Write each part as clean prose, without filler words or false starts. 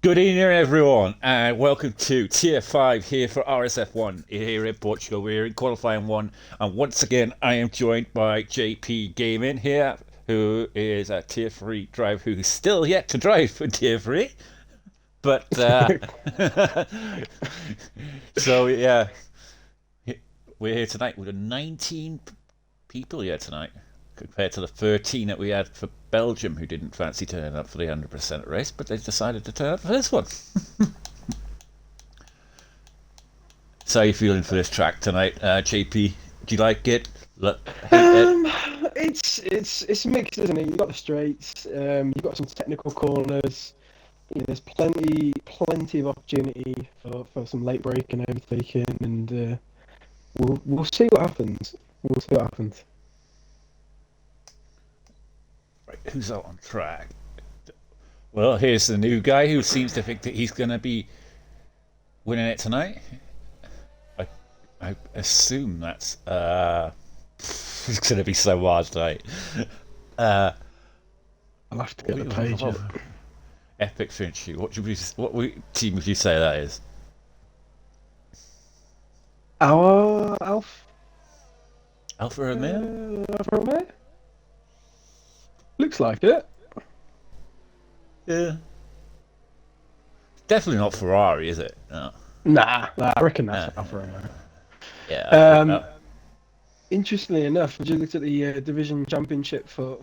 Good evening, everyone, and welcome to Tier 5 here for RSF1 here in Portugal. We're in qualifying 1, and once again, I am joined by JP Gaming here, who is a Tier 3 driver who's still yet to drive for Tier 3. But, so yeah, we're here tonight with 19 people here tonight, compared to the 13 that we had for Belgium, who didn't fancy turning up for the 100% race, but they decided to turn up for this one. So how are you feeling for this track tonight, JP? Do you like it? It's mixed, isn't it? You've got the straights, you've got some technical corners. There's plenty of opportunity for some late braking and overtaking, and we'll see what happens. We'll see what happens. Right, who's out on track? Well, here's the new guy who seems to think that he's going to be winning it tonight. I assume that's it's going to be so hard tonight. I'll have to get the page up. Epic finish. What team would you say that is? Our Alfa Romeo? Alfa Romeo? Looks like it. Yeah. Definitely not Ferrari, is it? No. Nah, I reckon that's Alfa Romeo. Yeah. Interestingly enough, I just looked at the division championship for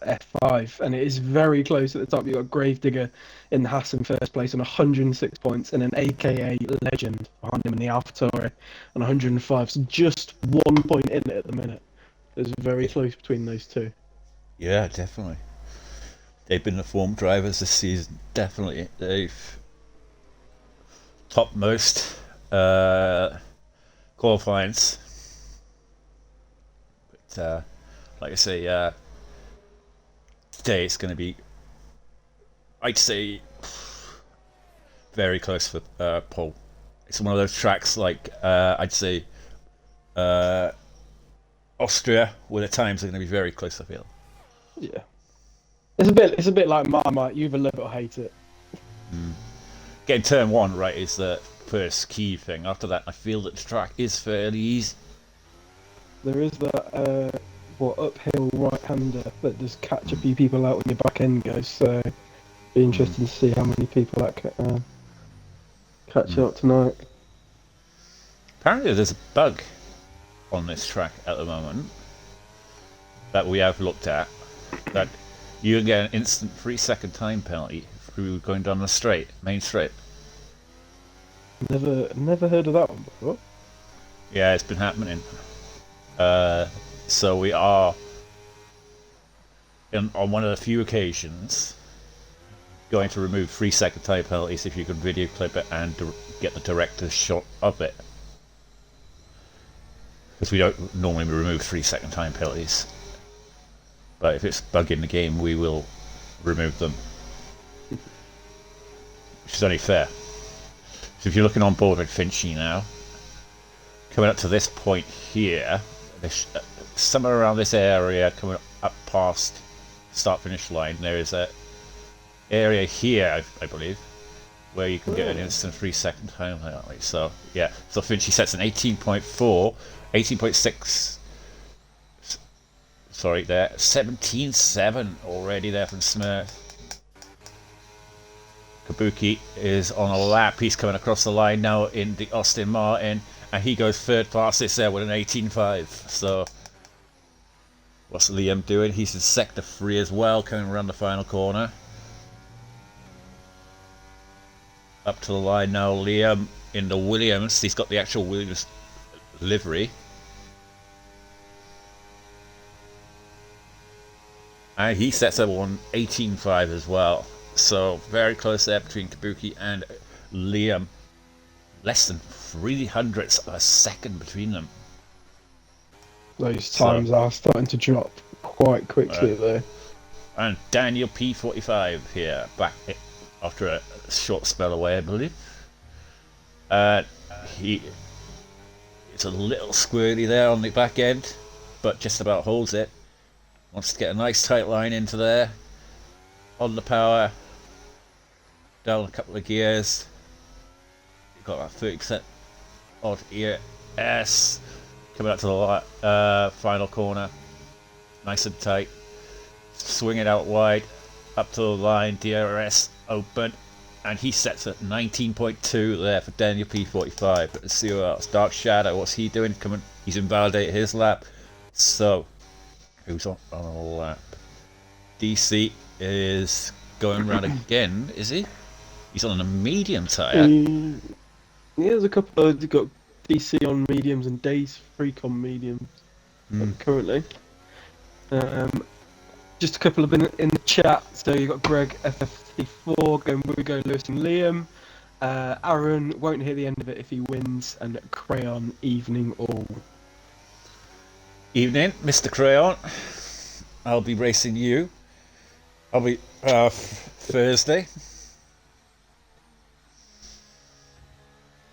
F5, and it is very close at the top. You've got Gravedigger in the Haas in first place on 106 points, and an AKA Legend behind him in the AlphaTauri on 105. So just 1 point in it at the minute. It's very close between those two. Yeah, definitely. They've been the form drivers this season. Definitely, they've topmost qualifyings. But like I say, today it's going to be, I'd say, very close for pole. It's one of those tracks like I'd say Austria, where the times are going to be very close. I feel. Yeah, it's a bit like Marmite. You either love it or hate it. Getting turn 1 right is the first key thing. After that, I feel that the track is fairly easy. There is that uphill right-hander that does catch a few people out when your back end goes. So, be interesting to see how many people that catch up tonight. Apparently, there's a bug on this track at the moment that we have looked at, that you can get an instant 3-second time penalty through going down the main straight. Never heard of that one before. Yeah, it's been happening. So we are, on one of the few occasions, going to remove 3-second time penalties if you can video clip it and get the director's shot of it. Because we don't normally remove 3-second time penalties. But if it's bugging the game, we will remove them. Which is only fair. So if you're looking on board with Finchy now, coming up to this point here, somewhere around this area, coming up past start-finish line, there is a area here, I believe, where you can get an instant 3-second time penalty. So yeah, so Finchy sets an 18.4, 18.6. Sorry, there 17.7 already there from Smith. Kabuki is on a lap. He's coming across the line now in the Aston Martin, and he goes third fastest there with an 18.5. So what's Liam doing? He's in sector 3 as well, coming around the final corner. Up to the line now, Liam in the Williams. He's got the actual Williams livery. And he sets up on 18.5 as well. So very close there between Kabuki and Liam. Less than 300ths of a second between them. Those times are starting to drop quite quickly though. And Daniel P45 here, back after a short spell away, I believe. It's a little squirty there on the back end, but just about holds it. Wants to get a nice tight line into there. On the power. down a couple of gears. Got about 30% odd ES. Coming up to the final corner. Nice and tight. Swing it out wide. Up to the line. DRS open. And he sets at 19.2 there for Daniel P45. But let's see who else. Dark Shadow, what's he doing? He's invalidated his lap. So, who's on a lap? DC is going round again, is he? He's on a medium tyre. Yeah, there's a couple of... You've got DC on mediums and Days Freak on mediums currently. Just a couple of in the chat. So you've got Greg FF54 going, we go Lewis and Liam. Aaron won't hear the end of it if he wins, and Crayon evening all. Evening, Mr. Crayon. I'll be racing you. I'll be Thursday.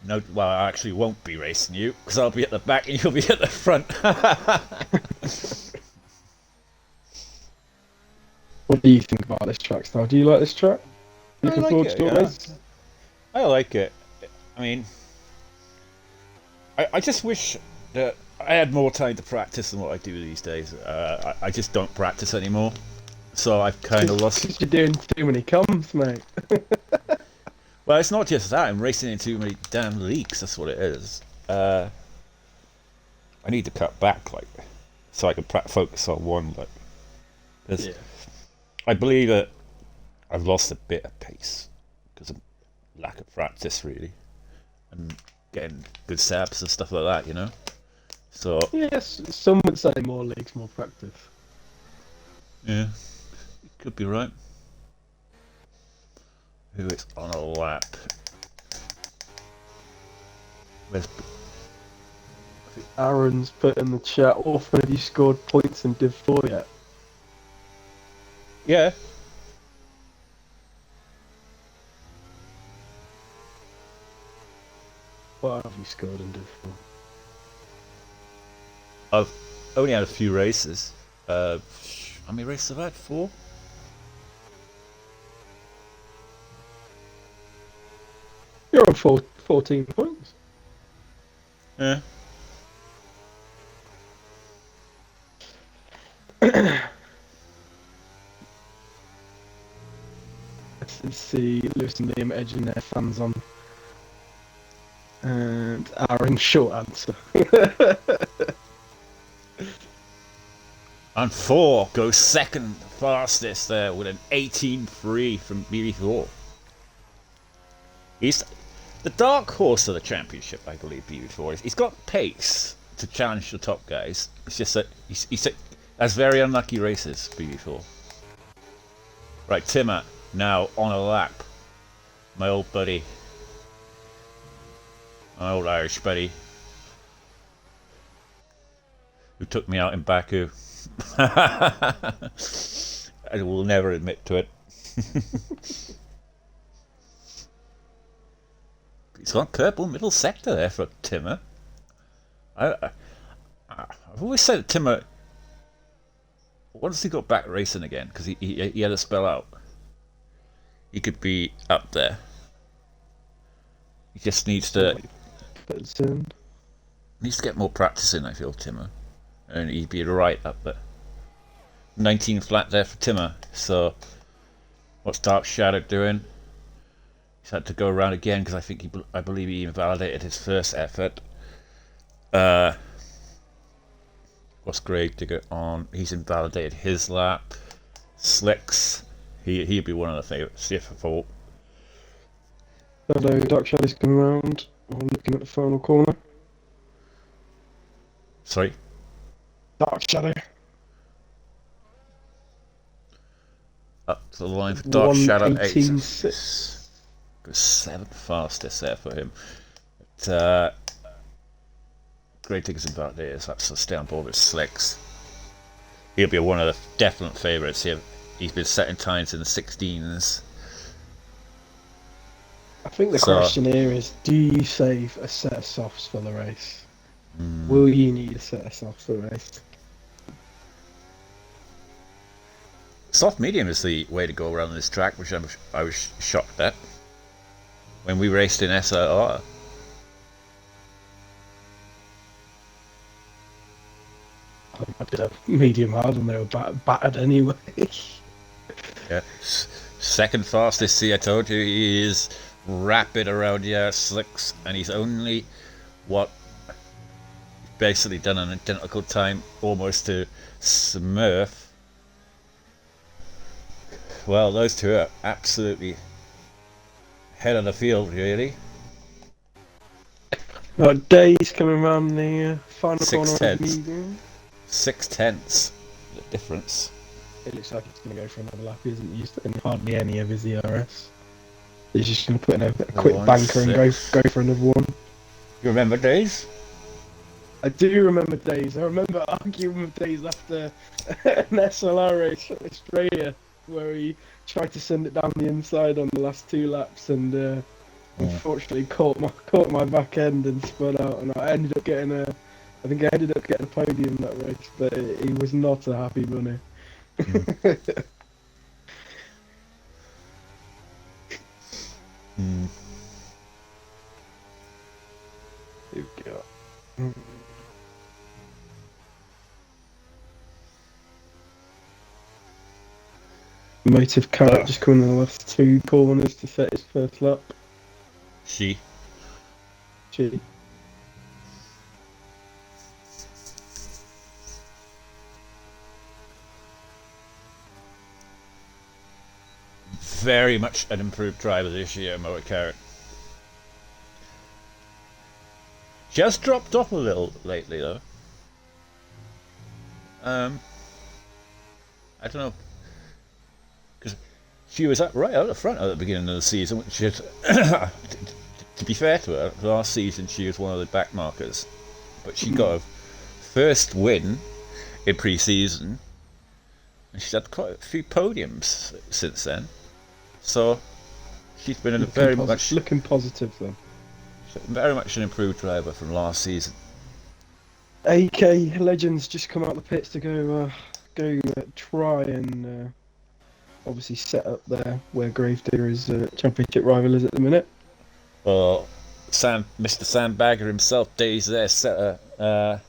No, well, I actually won't be racing you because I'll be at the back and you'll be at the front. What do you think about this track, Star? Do you like this track? Looking forward to it, race? I like it. I mean, I just wish that I had more time to practice than what I do these days. I just don't practice anymore, so I've kind of lost. Because you're doing too many comms, mate. Well, it's not just that. I'm racing in too many damn leagues. That's what it is. I need to cut back, like, so I can focus on one. Like, yeah. I believe that I've lost a bit of pace because of lack of practice, really, and getting good sabs and stuff like that, you know. So yes, some would say more leagues, more practice. Yeah, you could be right. Who is on a lap? Where's Aaron's put in the chat, often have you scored points in Div 4 yet? Yeah. What have you scored in Div 4? I've only had a few races. How many races have I had? 4? You're on 14 points. Yeah. Let's see Lewis and Liam edging their fans on. And Aaron, short answer. And 4 goes second fastest there with an 18.3 from BB4. He's the dark horse of the championship, I believe, BB4 is. He's got pace to challenge the top guys. It's just that he has very unlucky races, BB4. Right, Timmer, now on a lap. My old buddy. My old Irish buddy. Who took me out in Baku. I will never admit to it. He's got purple middle sector there for Timmer. I've always said that Timmer, once he got back racing again, because he had a spell out, he could be up there. He just needs to get more practice in, I feel, Timmer, and he'd be right up there. 19 flat there for Timmer. So what's Dark Shadow doing? He's had to go around again because I believe he invalidated his first effort. What's Greg Digger on? He's invalidated his lap. Slicks, he'd be one of the favourites. CF4. Hello, Dark Shadow's coming around. I'm looking at the final corner. Sorry? Dark Shadow. Up to the line for Dark Shadow. 18.6. Goes 7th fastest there for him. But, Great Digger's invalidated, so that's stay on board with Slicks. He'll be one of the definite favourites here. He's been setting times in the 16s. I think the question here is, do you save a set of softs for the race? Will you need a set of softs for the race? Soft medium is the way to go around this track, which I was shocked at. when we raced in SLR. I did a medium hard and they were battered anyway. Yeah. Second fastest, see, I told you, he is rapid around year 6, and he's only, basically done an identical time almost to Smurf. Well, those two are absolutely head of the field, really. Days coming around the final corner of the 6/10. medium. 6/10 the difference. It looks like it's going to go for another lap. He isn't used to hardly any of his ERS. He's just going to put in a quick banker and go for another one. You remember days? I do remember days. I remember arguing with days after an SLR race at Australia where he tried to send it down the inside on the last 2 laps and unfortunately caught my back end and spun out, and I ended up getting a podium that race, but he was not a happy bunny. Here we go. Motive Carrot just coming in the last 2 corners to set his first lap. She. Very much an improved driver this year, Moa Carrot. Just dropped off a little lately, though. I don't know, because she was right out the front at the beginning of the season, which is, to be fair to her, last season she was one of the back markers, but she got a first win in pre-season, and she's had quite a few podiums since then. So she's been looking positive then. Very much an improved driver from last season. AK Legends just come out the pits to go try and obviously set up there where Gravedigger's championship rival is at the minute. Well, Mr. Sandbagger himself, Days there, set a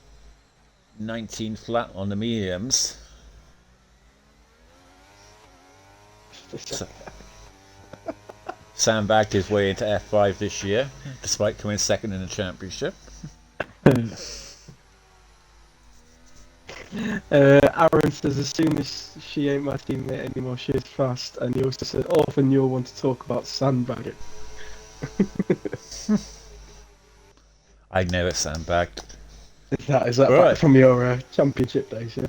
19 flat on the mediums. Sandbagged his way into F5 this year, despite coming second in the championship. Aaron says, as soon as she ain't my teammate anymore, she is fast. And he also said, often you'll want to talk about sandbagging. I never sandbagged. Is that right from your championship days, yeah?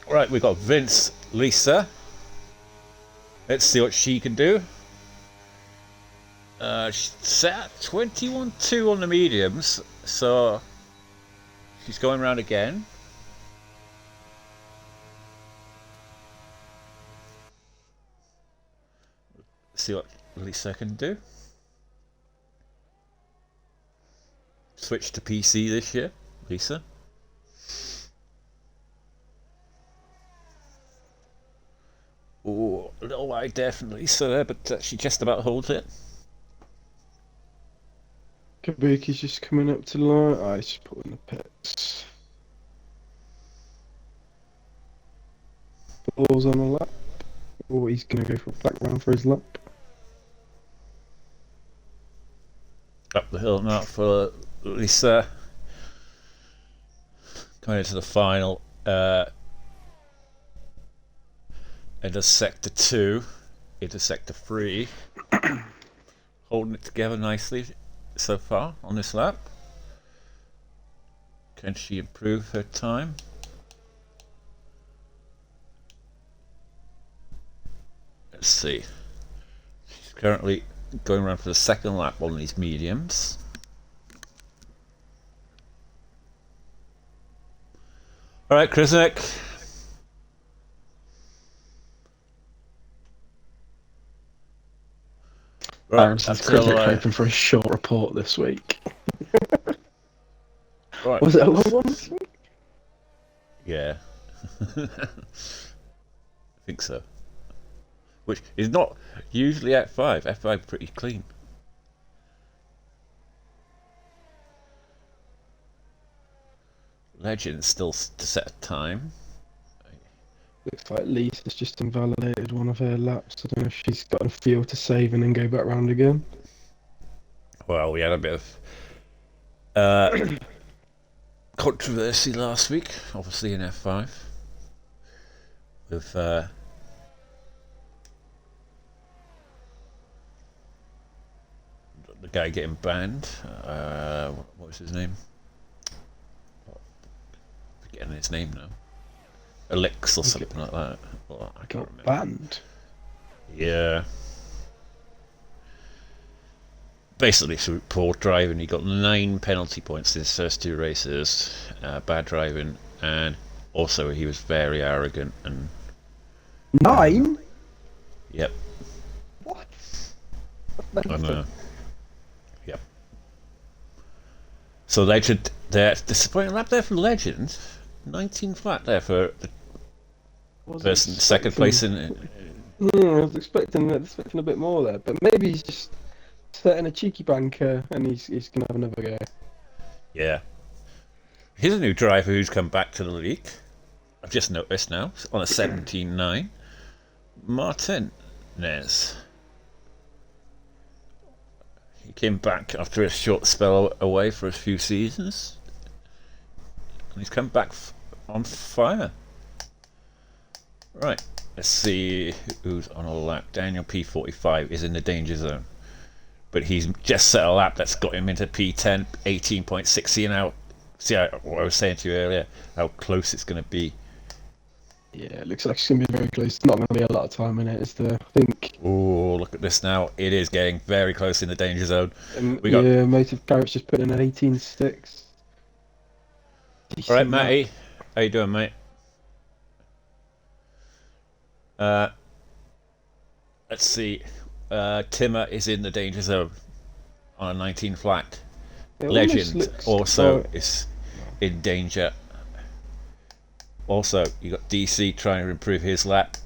Right, we've got Vince, Lisa. Let's see what she can do. She's set at 21-2 on the mediums, so she's going round again. Let's see what Lisa can do. Switch to PC this year, Lisa. Oh, a little wide there from Lisa there, but she just about holds it. Kabuki's just coming up to the line. I just put in the pits. Ball's on a lap. Oh, he's going to go for a back round for his lap. Up the hill now for Lisa. Coming into the final. Into sector 2, into sector 3. Holding it together nicely so far on this lap. Can she improve her time? Let's see. She's currently going around for the second lap on these mediums. Alright, Krisnick. Right, Aaron says Krisnick hoping for a short report this week. Right. Was it a long one this week? Yeah. I think so. Which is not usually F5. F5 pretty clean. Legend still to set a time. Looks like Lisa's just invalidated one of her laps. I don't know if she's got a fuel to save and then go back round again. Well, we had a bit of controversy last week, obviously in F5, with the guy getting banned. What was his name? Forgetting his name now. Elix or something like that. Well, I can't remember. Banned. Yeah. Basically, through poor driving, he got 9 penalty points in his first 2 races. Bad driving, and also he was very arrogant and. 9? Yep. What? I know. Yep. So Legend, they're disappointing lap there for Legend. 19 flat there for the person, second place in. I was expecting a bit more there, but maybe he's just setting a cheeky banker and he's gonna have another go. Yeah. Here's a new driver who's come back to the league. I've just noticed now on a 17.9. Martinez. He came back after a short spell away for a few seasons, and he's come back on fire. Right, let's see who's on a lap. Daniel P45 is in the danger zone, but he's just set a lap that's got him into P10, 18.6. See what I was saying to you earlier, how close it's going to be. Yeah, it looks like it's going to be very close. It's not going to be a lot of time in it, is there? I think. Oh, look at this now. It is getting very close in the danger zone. We got Motive Carrot's just putting in an 18.6. All right, Matty. How you doing, mate? Let's see. Timmer is in the danger zone on a 19 flat. Legend also is in danger. Also, you got DC trying to improve his lap,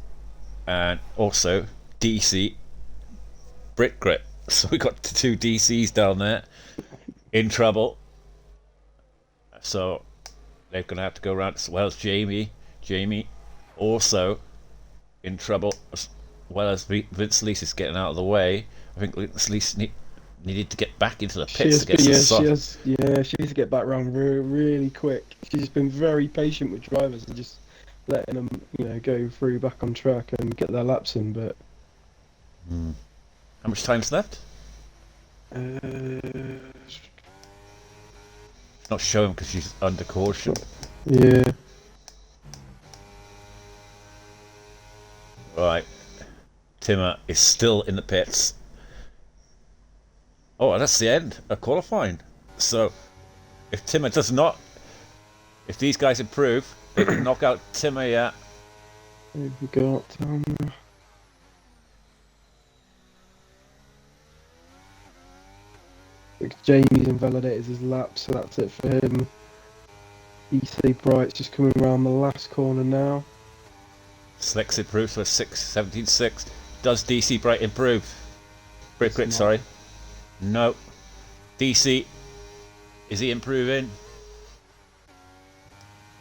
and also DC Brick Grit. So we got 2 DCs down there in trouble. So they're going to have to go around as well as Jamie. Jamie also in trouble, as well as Vince Lease is getting out of the way. I think Vince Lease needed to get back into the pits to get some she needs to get back round really quick. She's been very patient with drivers and just letting them, go through back on track and get their laps in. But how much time's left? Not showing because she's under caution. Yeah. Right. Timmer is still in the pits. Oh, that's the end of qualifying. So, if Timmer does not, if these guys improve, they can knock out Timmer. Yeah. We've got Jamie's invalidated his lap, so that's it for him. EC Bright's just coming around the last corner now. Slicks improves for 17.6. Does DC Bright improve? Brick Grit, sorry. No. DC, is he improving?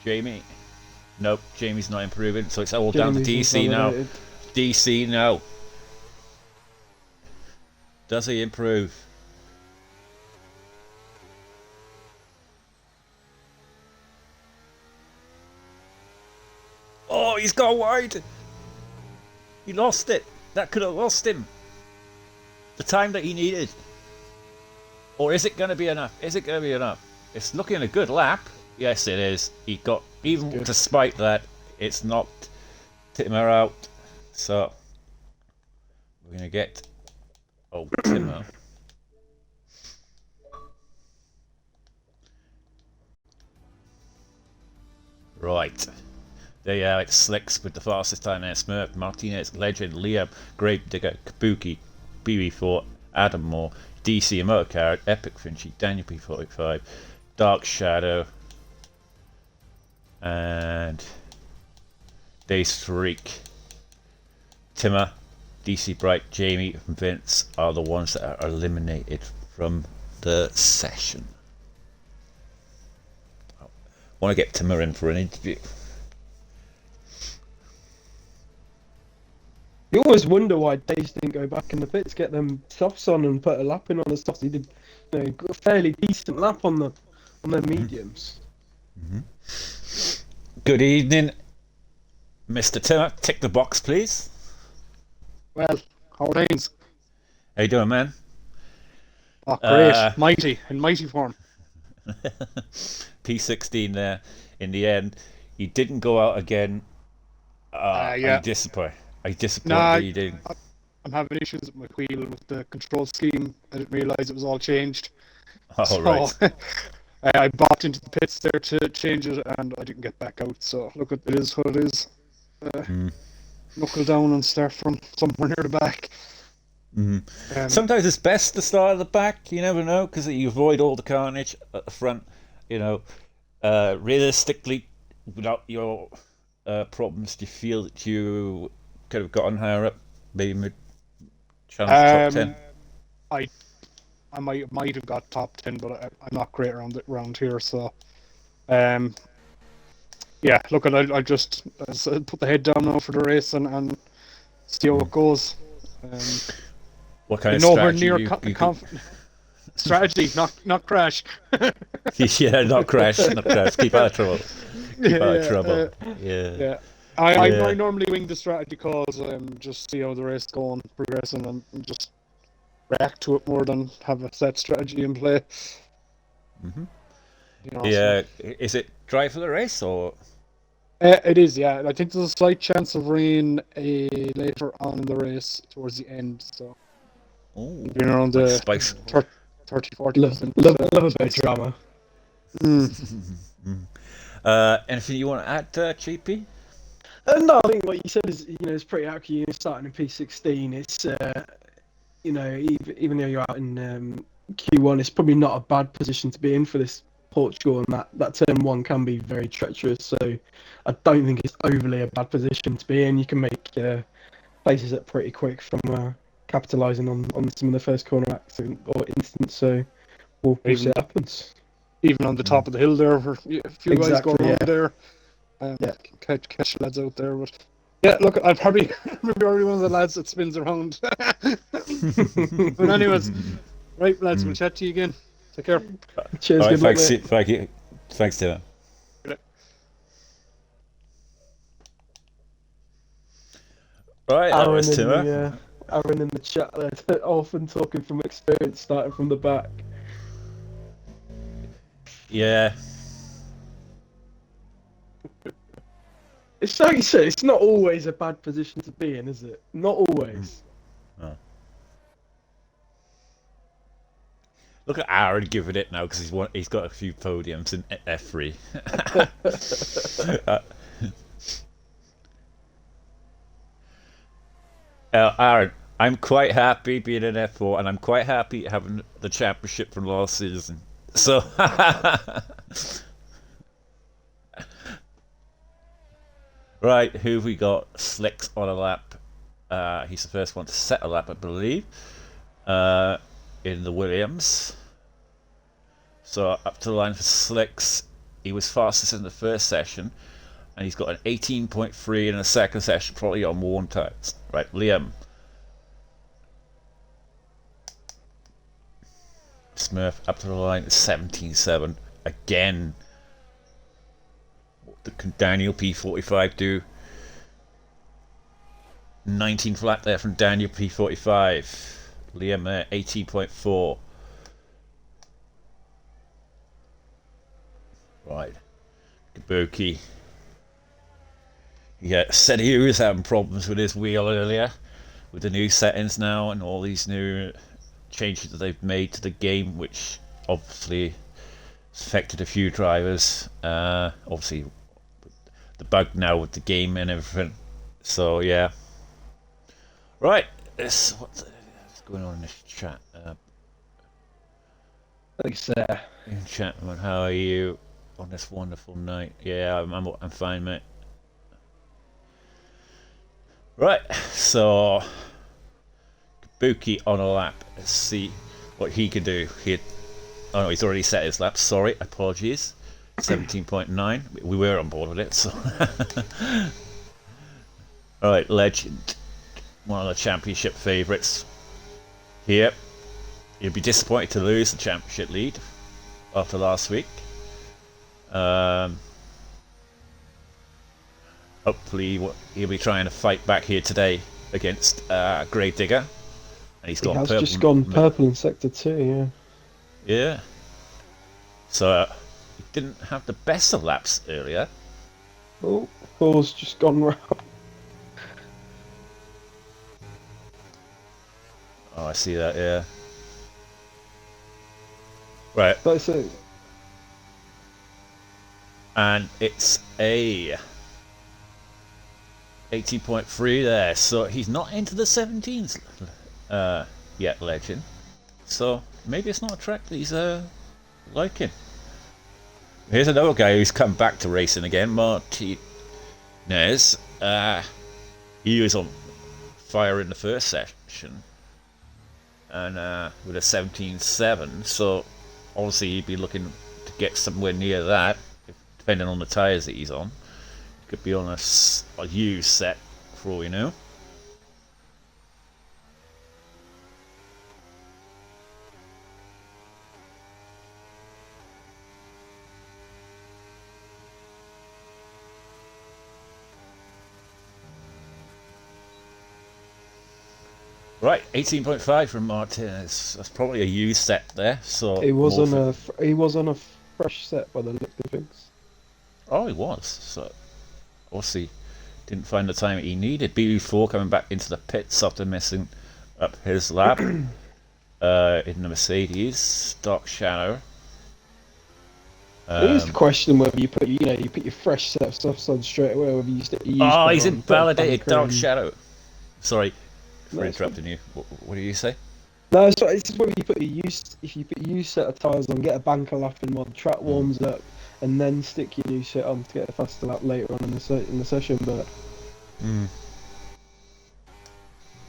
Jamie? Nope, Jamie's not improving, so it's all down to DC now. DC now. Does he improve? Oh, he's gone wide. He lost it. That could have lost him the time that he needed. Or is it going to be enough? Is it going to be enough? It's looking a good lap. Yes, it is. He got, even despite that, it's knocked Timmer out. So we're going to get Timmer. Right. There you have it. Slicks with the fastest time there. Smurf, Martinez, Legend, Liam, Gravedigger, Kabuki, BB4, Adam Moore, DC, Motor Carrot, Epic Finchy, Daniel P45, Dark Shadow, and Days Freak. Timmer, DC Bright, Jamie, and Vince are the ones that are eliminated from the session. want to get Timmer in for an interview. You always wonder why Dace didn't go back in the pits, get them softs on and put a lap in on the softs. He did, a fairly decent lap on their mediums. Good evening, Mr. Timmer. Tick the box, please. Well, how are things? How you doing, man? Oh, great. In mighty form. P16 there. In the end, you didn't go out again. Yeah. Are you disappointed Nah, that you didn't? I'm having issues with my wheel with the control scheme. I didn't realise it was all changed. Right. I bopped into the pits there to change it, and I didn't get back out. So look, it is what it is. Knuckle down and start from somewhere near the back. Sometimes it's best to start at the back. You never know, because you avoid all the carnage at the front. Realistically, without your problems, do you feel that you could have gotten higher up, maybe challenge top 10? I might have got top 10, but I'm not great around here. So, yeah. Look, I'll just put the head down now for the race and see how it goes. What kind of nowhere strategy? near strategy, not crash. Yeah, not crash. Keep out of trouble. Yeah. I normally wing the strategy calls, just see how the race going, progressing, and just react to it more than have a set strategy in play. Yeah, is it dry for the race or? It is, yeah. I think there's a slight chance of rain later on in the race towards the end, so being around the 30-40%. Love a bit of drama. Anything you want to add, GP? No, I think what you said is, it's pretty accurate. Starting in P16, it's, even though you're out in Q1, it's probably not a bad position to be in for this Portugal, and that turn one can be very treacherous. So I don't think it's overly a bad position to be in. You can make places up pretty quick from capitalising on some of the first corner accident or instance. So we'll see what happens. Even on the top of the hill there, where a few guys go around there. Catch lads out there, but yeah, look, I'll probably be one of the lads that spins around. But anyways, right, lads, we'll chat to you again. Take care. Cheers. Right, good thank you. Thanks, Tim. Right, that was Timmer. Aaron in the chat there, often talking from experience, starting from the back. Yeah. It's like you said, it's not always a bad position to be in, is it? Not always. Oh. Look at Aaron giving it now because he's got a few podiums in F3. Aaron, I'm quite happy being in F4, and I'm quite happy having the championship from last season. So. Right, who have we got? Slicks on a lap. He's the first one to set a lap, I believe, in the Williams. So up to the line for Slicks. He was fastest in the first session, and he's got an 18.3 in the second session, probably on warm tires. Right, Liam. Smurf up to the line, 17.7. Again. What can Daniel P45 do? 19 flat there from Daniel P45. Liam there, 18.4. Right. Kabuki. Yeah, said he was having problems with his wheel earlier, with the new settings now and all these new changes that they've made to the game, which obviously affected a few drivers. Obviously, the bug now with the game and everything. So yeah. Right. What's going on in this chat? Thanks, in chat, man. How are you on this wonderful night? Yeah, I'm fine, mate. Right. So Kabuki on a lap. Let's see what he can do. Oh no, he's already set his lap. Sorry, apologies. 17.9. We were on board with it, so. Alright, Legend. One of the championship favourites here. You'd be disappointed to lose the championship lead after last week. Hopefully he'll be trying to fight back here today against Gravedigger. And he's gone purple. Just gone purple in Sector 2, yeah. Yeah. So he didn't have the best of laps earlier. Oh, Paul's just gone round. Oh, I see that, yeah. Right. That's it. And it's a 18.3 there, so he's not into the 17s yet, Legend. So maybe it's not a track that he's liking. Here's another guy who's come back to racing again, Martinez. He was on fire in the first session, and with a 17.7, so obviously he'd be looking to get somewhere near that, depending on the tyres that he's on. Could be on a used set, for all we know. Right, 18.5 from Martinez. That's probably a used set there. So he was on a fresh set by the look of things. Oh, he was. So obviously didn't find the time he needed. BB4 coming back into the pits after messing up his lap in the Mercedes. Dark Shadow. It is the question whether you put your fresh set of stuff on straight away, or whether you stick your used. Oh, he's invalidated Dark Shadow. Sorry for interrupting you. What do you say? No, it's just whether you put if you put your used set of tyres on, get a banker lap in while the track warms up, and then stick your new set on to get a faster lap later on in the session. But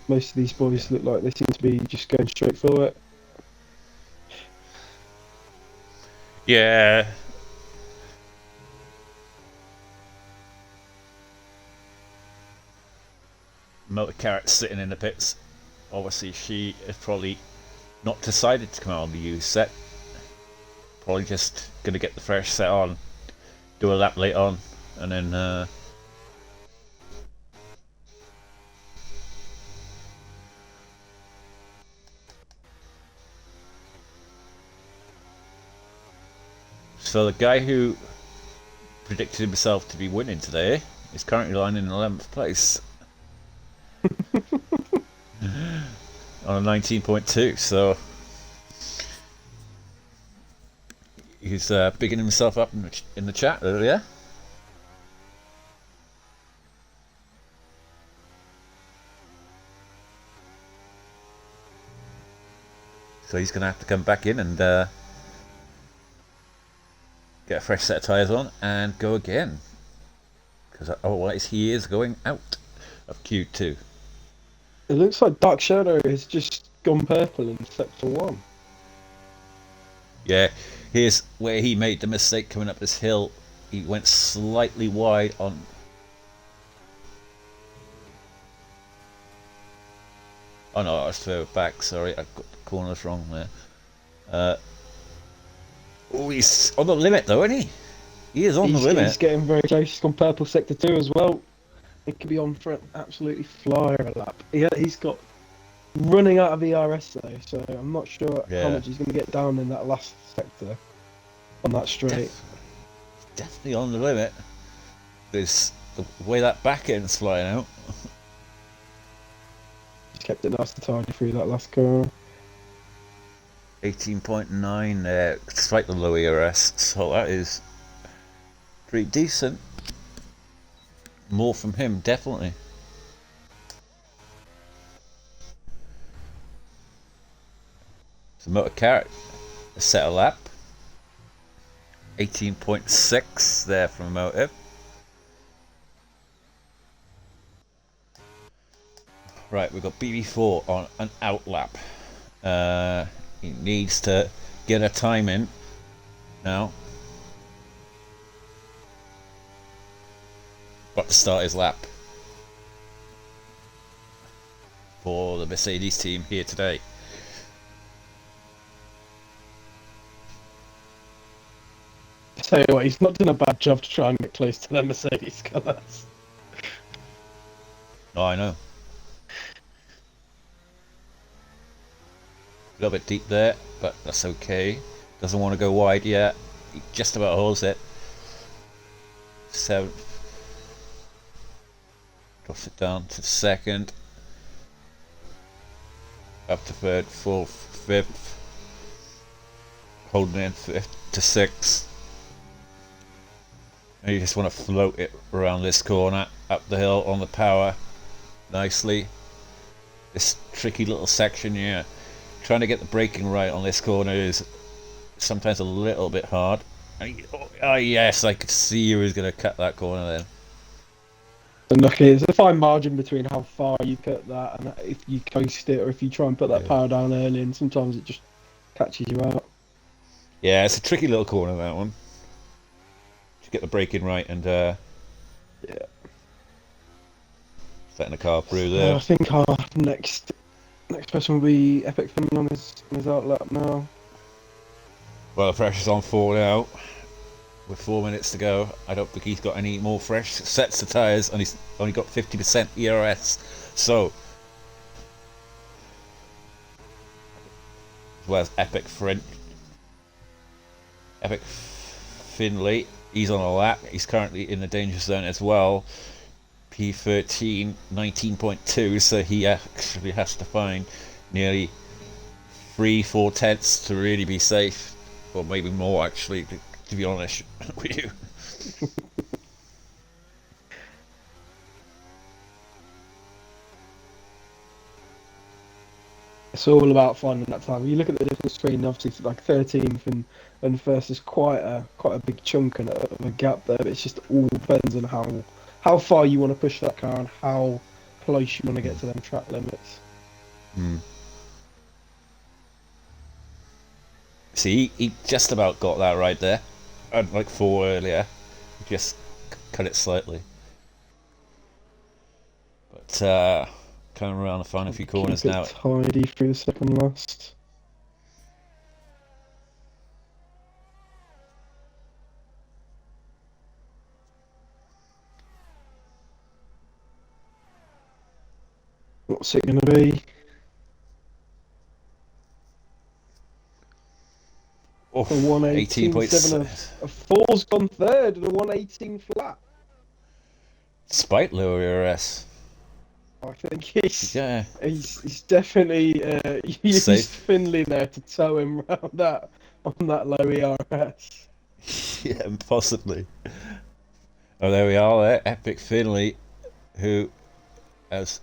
most of these boys look like they seem to be just going straight for it. Yeah. Motor Carrot sitting in the pits. Obviously, she has probably not decided to come out on the used set. Probably just going to get the fresh set on, do a lap later on, and then so the guy who predicted himself to be winning today is currently lying in 11th place on a 19.2, so he's bigging himself up in the chat earlier. So he's going to have to come back in and get a fresh set of tyres on and go again, because otherwise he is going out of Q2. It looks like Dark Shadow has just gone purple in Sector 1. Yeah, here's where he made the mistake coming up this hill. He went slightly wide on... Oh no, I was further back, sorry, I got the corners wrong there. Oh, he's on the limit though, isn't he? He is on the limit. He's getting very close. He's gone purple Sector 2 as well. It could be on for an absolutely flyer of a lap. He's got running out of the RS though, so I'm not sure how much he's going to get down in that last sector on that straight. Definitely on the limit. There's the way that back end's flying out. He's kept it nice and tidy through that last corner. 18.9 there, despite the low ERS, so that is pretty decent. More from him, definitely. So Motor Carrot, a set a lap. 18.6 there from Motive. Right, we've got BB4 on an out lap. He needs to get a time in now. About to start his lap for the Mercedes team here today. Tell you what, he's not done a bad job to try and get close to the Mercedes colours. Oh, I know. A little bit deep there, but that's okay. Doesn't want to go wide yet. He just about holds it. 7th. Drops it down to 2nd. Up to 3rd, 4th, 5th. Holding in 5th to 6th. And you just want to float it around this corner, up the hill on the power nicely. This tricky little section here. Trying to get the braking right on this corner is sometimes a little bit hard. Oh yes, I could see he was going to cut that corner then. And look, there's a fine margin between how far you cut that and if you coast it or if you try and put that power down early, and sometimes it just catches you out. Yeah, it's a tricky little corner, that one. Just get the braking right and yeah, setting the car through there. I think our next person will be Epic Finley on his outlap now. Well, the pressure's on 4 now. With 4 minutes to go, I don't think he's got any more fresh sets of tyres, and he's only got 50% ERS. So, as well as Epic Finley, he's on a lap. He's currently in the danger zone as well. P13, 19.2, so he actually has to find nearly 3-4 tenths to really be safe, or maybe more actually, to be honest with you. It's all about finding that time. You look at the difference between obviously like 13th and first is quite a big chunk and a gap there. But it's just all depends on how far you want to push that car and how close you want to get to them track limits. See, he just about got that right there. Like 4 earlier, he just cut it slightly. But coming around the final few corners Keep it now. tidy through the second last. What's it going to be? Oh, A 118.7. A 4's gone third and a 118 flat. Despite lower ERS. I think he's definitely used Safe. Finley there to tow him around that on that low ERS. Yeah, possibly. Oh, there we are there. Epic Finley, who has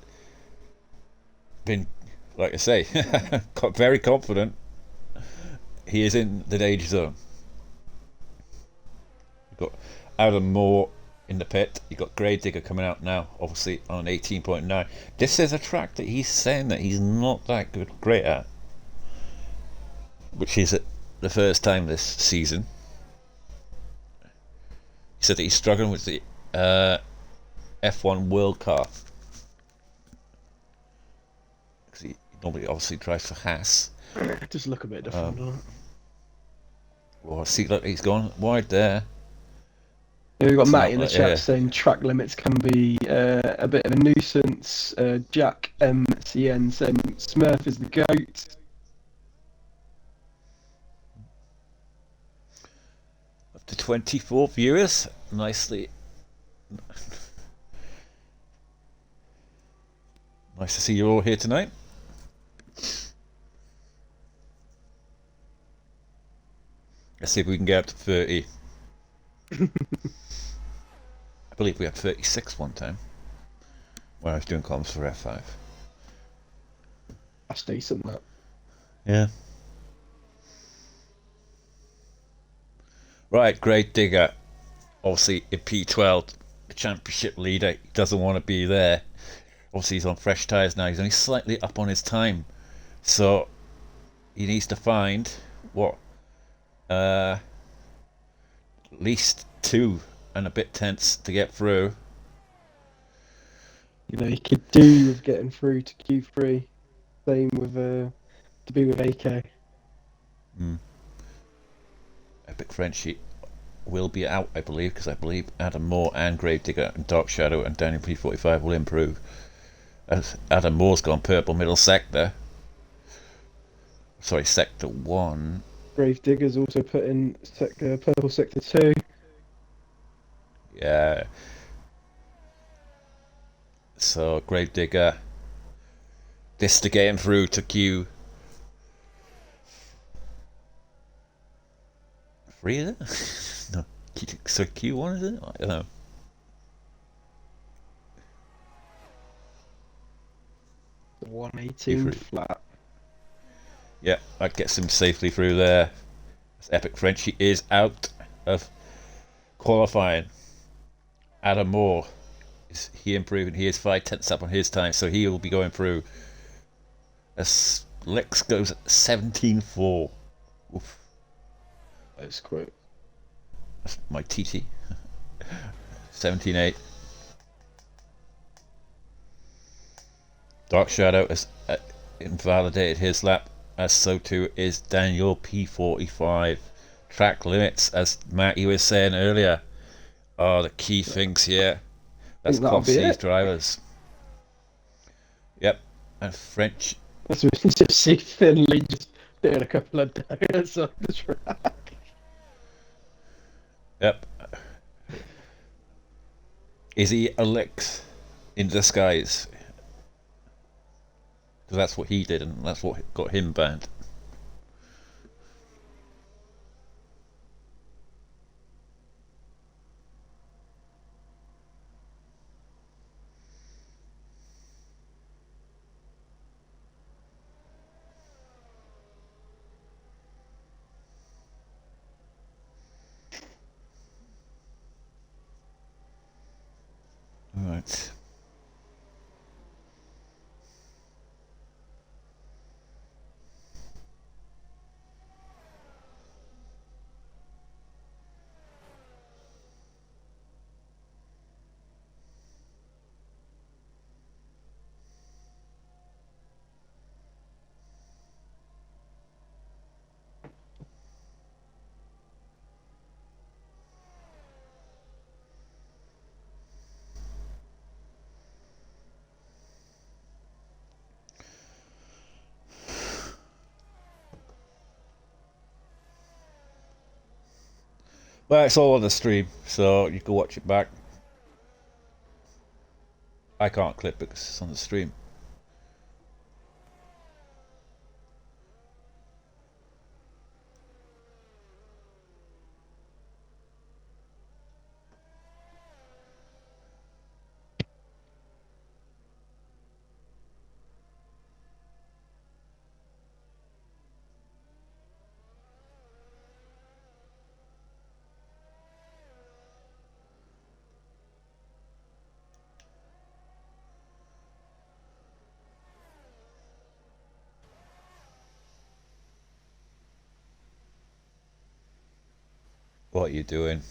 been, like I say, very confident. He is in the danger zone. You've got Adam Moore in the pit. You've got Gravedigger coming out now, obviously on 18.9. This is a track that he's saying that he's not that great at, which is the first time this season. He said that he's struggling with the F1 World Car. Because he normally obviously drives for Haas. Just look a bit different, doesn't it? Well, see, look, he's gone wide there. Yeah, we've got It's Matty in the not- chat yeah. saying track limits can be a bit of a nuisance. Jack MCN saying Smurf is the GOAT. Up to 24 viewers. Nicely. Nice to see you all here tonight. Let's see if we can get up to 30. I believe we had 36 one time when I was doing comms for F5. That's decent, that. Yeah. Right, Gravedigger. Obviously, in P12, the championship leader, he doesn't want to be there. Obviously, he's on fresh tyres now. He's only slightly up on his time. So, he needs to find, at least 2 and a bit tenths to get through. You could do with getting through to Q3. Same with to be with AK. Epic Frenchie will be out, I believe, because I believe Adam Moore and Gravedigger and Dark Shadow and Daniel P45 will improve. As Adam Moore's gone purple middle sector. Sorry, sector 1. Gravedigger's also put in purple sector 2. Yeah. So Gravedigger, this to getting through to Q3, is it? No, so Q1 is it? I don't know. The 118 Q3. flat. Yeah, that gets him safely through there. Epic Frenchie is out of qualifying. Adam Moore, is he improving? He is 5/10 up on his time, so he will be going through. As Lex goes at 17.4. Oof. That's quite. That's my TT. 17.8. Dark Shadow has invalidated his lap, as so too is Daniel P45. Track limits, as Matty was saying earlier, are the key things here. That's cost these drivers. Yep, and French. That's what you just see Finley just doing a couple of daggers on the track. Yep. Is he a Lex in disguise? Because that's what he did, and that's what got him banned. Alright. Well, it's all on the stream, so you can watch it back. I can't clip it because it's on the stream. What are you doing?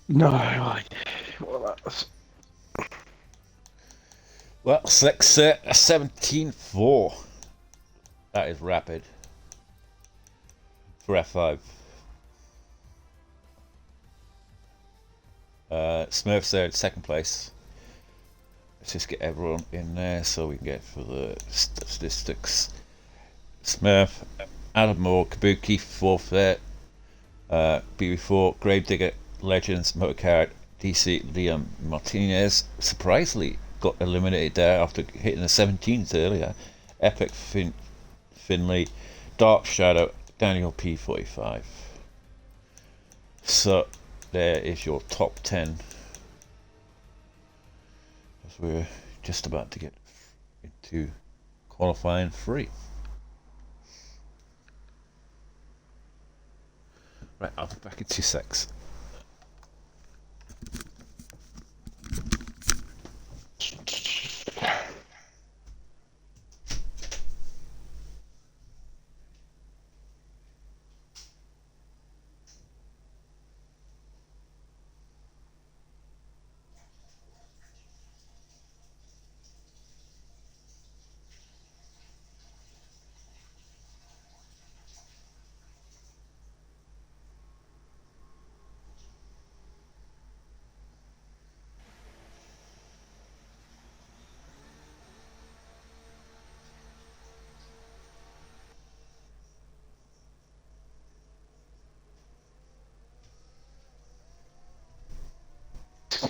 No, well, that's... Well, 17.4. That is rapid for F5. Smurf's there in second place. Let's just get everyone in there so we can get for the statistics. Smurf, Adam Moore, Kabuki, fourth there. BB4, Gravedigger, Legends, Motorcard, DC, Liam Martinez. Surprisingly got eliminated there after hitting the 17th earlier. Epic Finley, Dark Shadow, Daniel P45. So there is your top 10. As we're just about to get into qualifying 3. Right, I'll be back in 2 secs.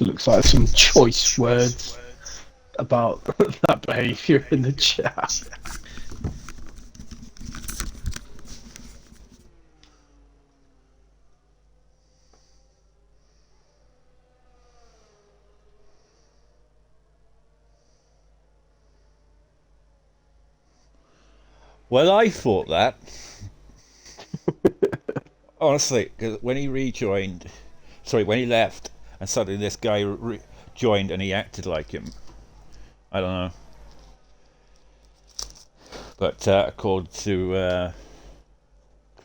looks like some choice words about that behaviour in the chat. Well, I thought that. Honestly, because when he when he left, and suddenly this guy joined and he acted like him. I don't know. But according to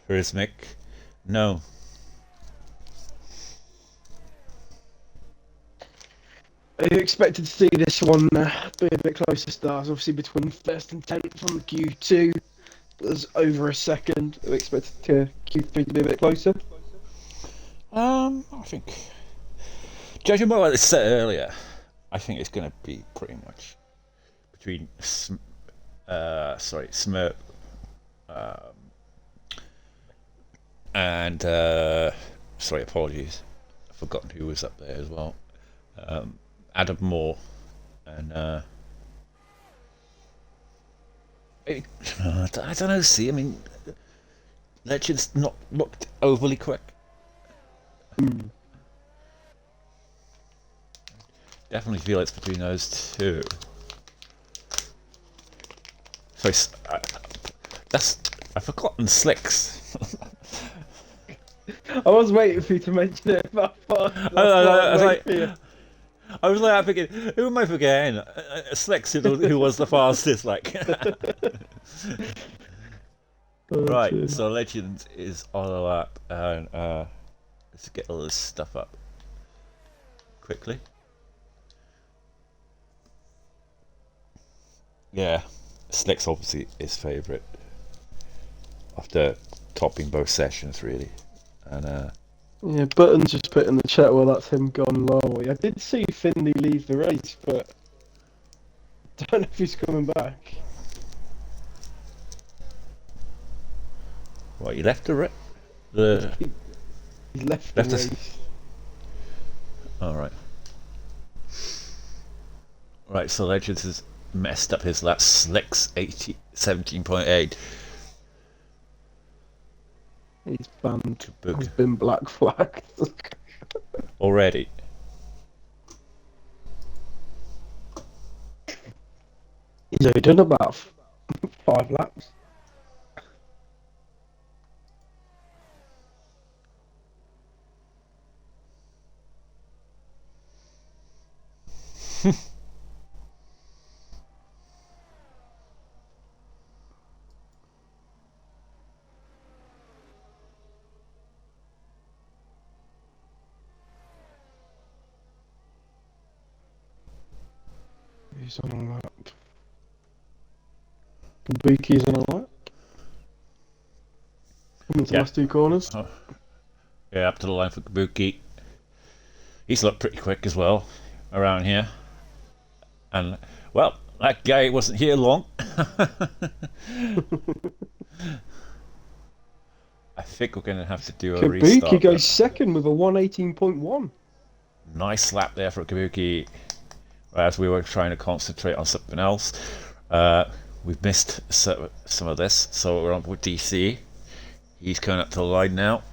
Charismic, no. Are you expected to see this one be a bit closer, Stars? Obviously, between first and 10th on the Q2, there's over a second. Are we expected Q3 to be a bit closer? I think, judging by what I said earlier, I think it's going to be pretty much between Smurf and apologies, I've forgotten who was up there as well. Adam Moore and I don't know. See, I mean, Legends not looked overly quick. Definitely feel it's between those two. So I've forgotten Slicks. I was waiting for you to mention it, but I was like thinking, who am I forgetting? Slicks, who was the fastest, like. Right, dear. so Legends is on the lap, and let's get all this stuff up quickly. Yeah, Slicks obviously his favourite after topping both sessions, really, and Yeah, Button's just put in the chat, well, that's him gone low. I did see Finley leave the race, but I don't know if he's coming back. what, you left the He's left the Left us- race. all right. Right, so Legends has messed up his lap. Slicks 17.8. He's banned. To book. He's been black flagged. Already. He's only done about 5 laps. He's on a lap. Buki's on a lap. Coming to the last 2 corners. Oh. Yeah, up to the line for Kabuki. He's looked pretty quick as well around here. And, well, that guy wasn't here long. I think we're going to have to do a restart. Kabuki goes second with a 118.1. Nice lap there for Kabuki. As we were trying to concentrate on something else. We've missed some of this, so we're on with DC. He's coming up to the line now.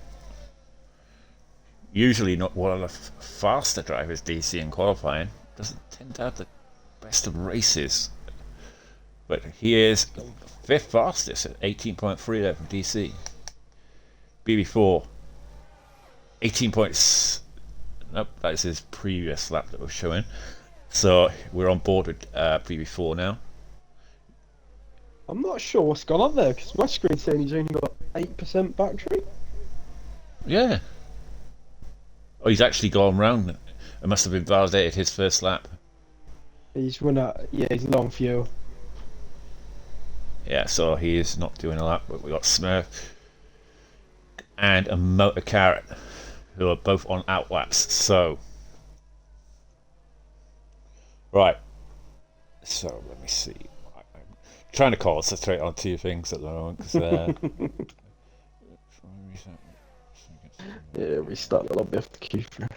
Usually not one of the faster drivers, DC, in qualifying. Doesn't tend to have the best of races. But he is 5th fastest at 18.3 there from DC. BB4, 18 points. Nope, that is his previous lap that was showing. So we're on board with BB4 now. I'm not sure what's gone on there, because my screen's saying he's only got 8% battery. Yeah. Oh, he's actually gone round. It must have been validated his first lap. He's run out, yeah, he's low on fuel. Yeah, so he is not doing a lap, but we got Smurf and a Motor Carrot, who are both on outlaps. So, right. So let me see. I'm trying to concentrate on 2 things at the moment. Cause, Yeah, restart the lobby after Q3.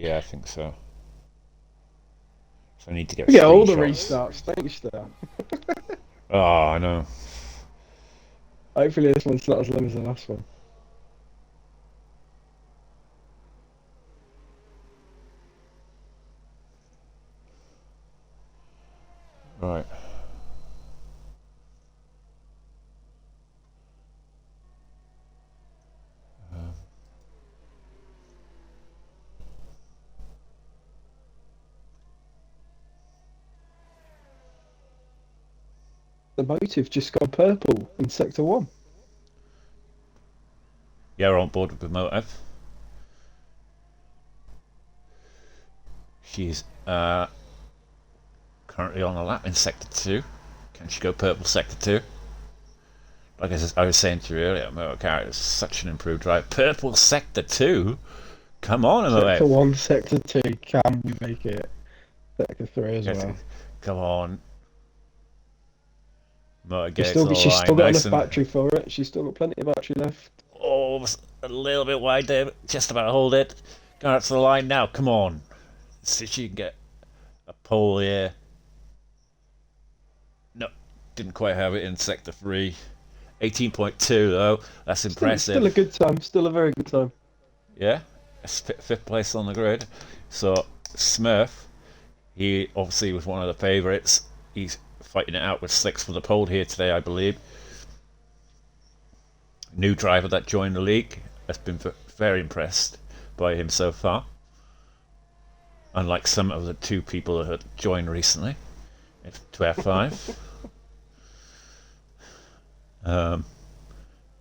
Yeah, I think so. So I need to get We get all the screenshots. restarts. Thanks, Star. Oh, I know. Hopefully this one's not as long as the last one. Right. The motive just got purple in Sector 1. Yeah, we're on board with the motive. She's currently on a lap in Sector 2. Can she go purple Sector 2? Like I was saying to you earlier, Motor is such an improved drive. Purple Sector 2? Come on, Sector Motive. 1, Sector 2. Can we make it Sector 3 as well? Come on. Motor She's gets still, the she's line still got nice enough and... battery for it. She's still got plenty of battery left. Oh, a little bit wide there. Just about to hold it. Going up to the line now. Come on. See if she can get a pole here. No, didn't quite have it in Sector 3. 18.2 though. That's impressive. Still a good time. Still a very good time. Yeah, fifth place on the grid. So Smurf, he obviously was one of the favourites. He's fighting it out with Slicks for the pole here today, I believe. New driver that joined the league. Has been very impressed by him so far. Unlike some of the two people that had joined recently to F5.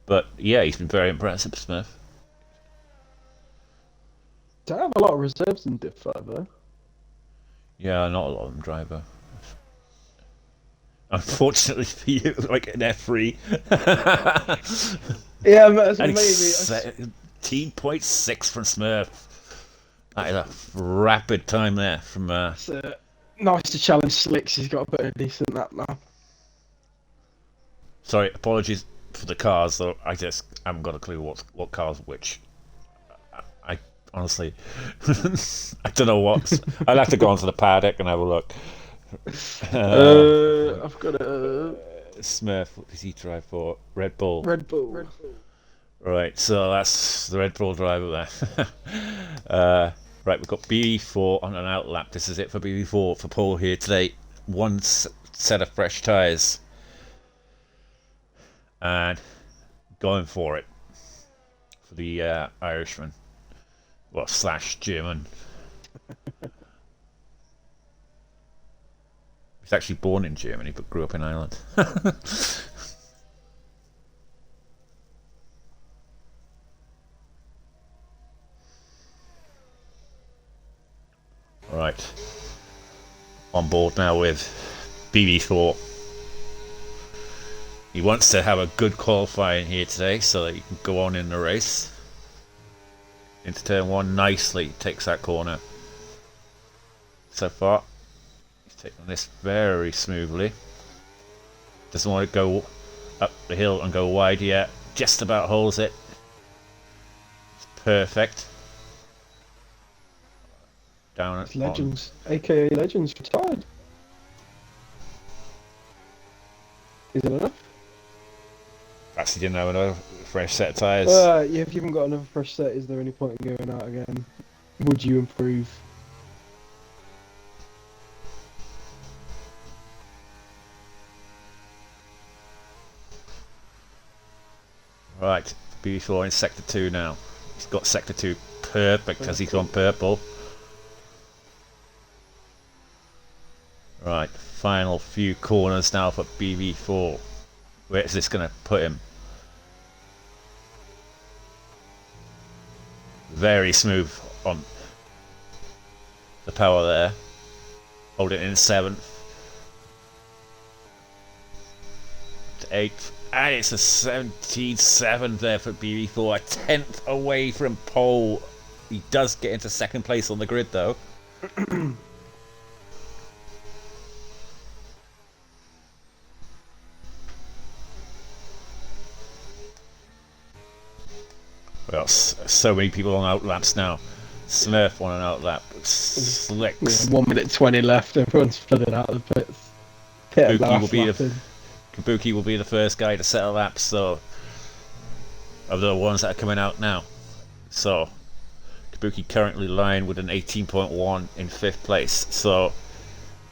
But yeah, he's been very impressive, Smith. They have a lot of reserves in Div 5 though. Yeah, not a lot of them driver. Unfortunately for you, like an F3. Yeah, maybe. 17.6 from Smurf. That is a rapid time there from. It's nice to challenge Slicks. He's got to put a decent lap now. Sorry, apologies for the cars, though. I just haven't got a clue what car's which. I honestly, I don't know what. I'll have to go onto the paddock and have a look. I've got a Smurf. What does he drive for? Red Bull. Red Bull. Right, so that's the Red Bull driver there. Right, we've got BB4 on an out lap. This is it for BB4 for Paul here today. One set of fresh tyres. And going for it. For the Irishman. Well, / German. He's actually born in Germany but grew up in Ireland. Right. On board now with BB4. He wants to have a good qualifying here today so that he can go on in the race. Into turn 1 nicely, takes that corner. So far, he's taking this very smoothly. Doesn't want to go up the hill and go wide yet. Just about holds it. It's perfect. Down at Legends, aka Legends, retired. Is it enough? Perhaps he didn't have another fresh set of tyres. Yeah, if you haven't got another fresh set, is there any point in going out again? Would you improve? Right, BB4 in Sector 2 now. He's got Sector 2 perfect because he's on purple. Right, final few corners now for BB4. Where is this going to put him? Very smooth on the power there. Hold it in 7th. To 8th. And it's a 17.7 there for BB4. A 10th away from pole. He does get into 2nd place on the grid though. Well, so many people on outlaps now. Smurf won an outlap. Slicks. 1 minute 20 left. Everyone's flooded out of the pits. Yeah, Kabuki will be the first guy to settle laps. So of the ones that are coming out now. So Kabuki currently lying with an 18.1 in 5th place. So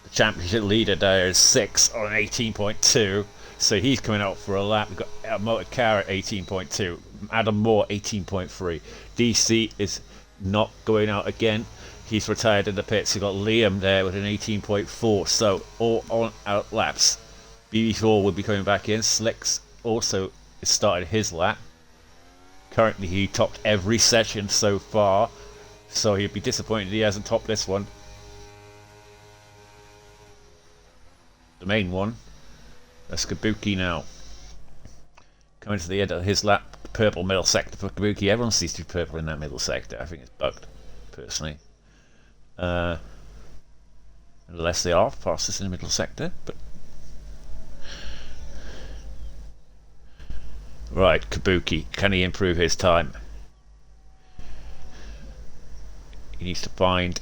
the championship leader there is 6 on an 18.2. So he's coming out for a lap. We've got a motor car at 18.2. Adam Moore 18.3. DC is not going out again. He's retired in the pits. You've got Liam there with an 18.4. So all on out laps. BB4 will be coming back in. Slicks also started his lap. Currently he topped every session so far. So he'd be disappointed he hasn't topped this one. The main one. That's Kabuki now. Coming to the end of his lap. Purple middle sector for Kabuki. Everyone sees to be purple in that middle sector. I think it's bugged, personally. Unless they are fastest in the middle sector. But right, Kabuki. Can he improve his time? He needs to find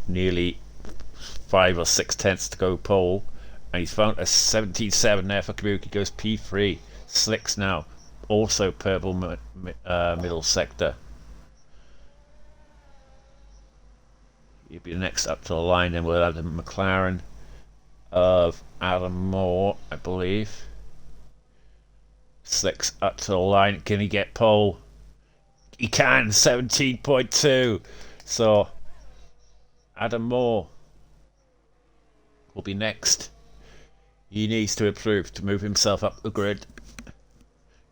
nearly 5 or 6 tenths to go pole. And he's found a 17.7 there for Kabuki. Goes P3. Slicks now. Also purple middle sector. He'll be the next up to the line. Then we'll have the McLaren of Adam Moore, I believe. Slicks up to the line. Can he get pole? He can. 17.2. So Adam Moore will be next. He needs to improve to move himself up the grid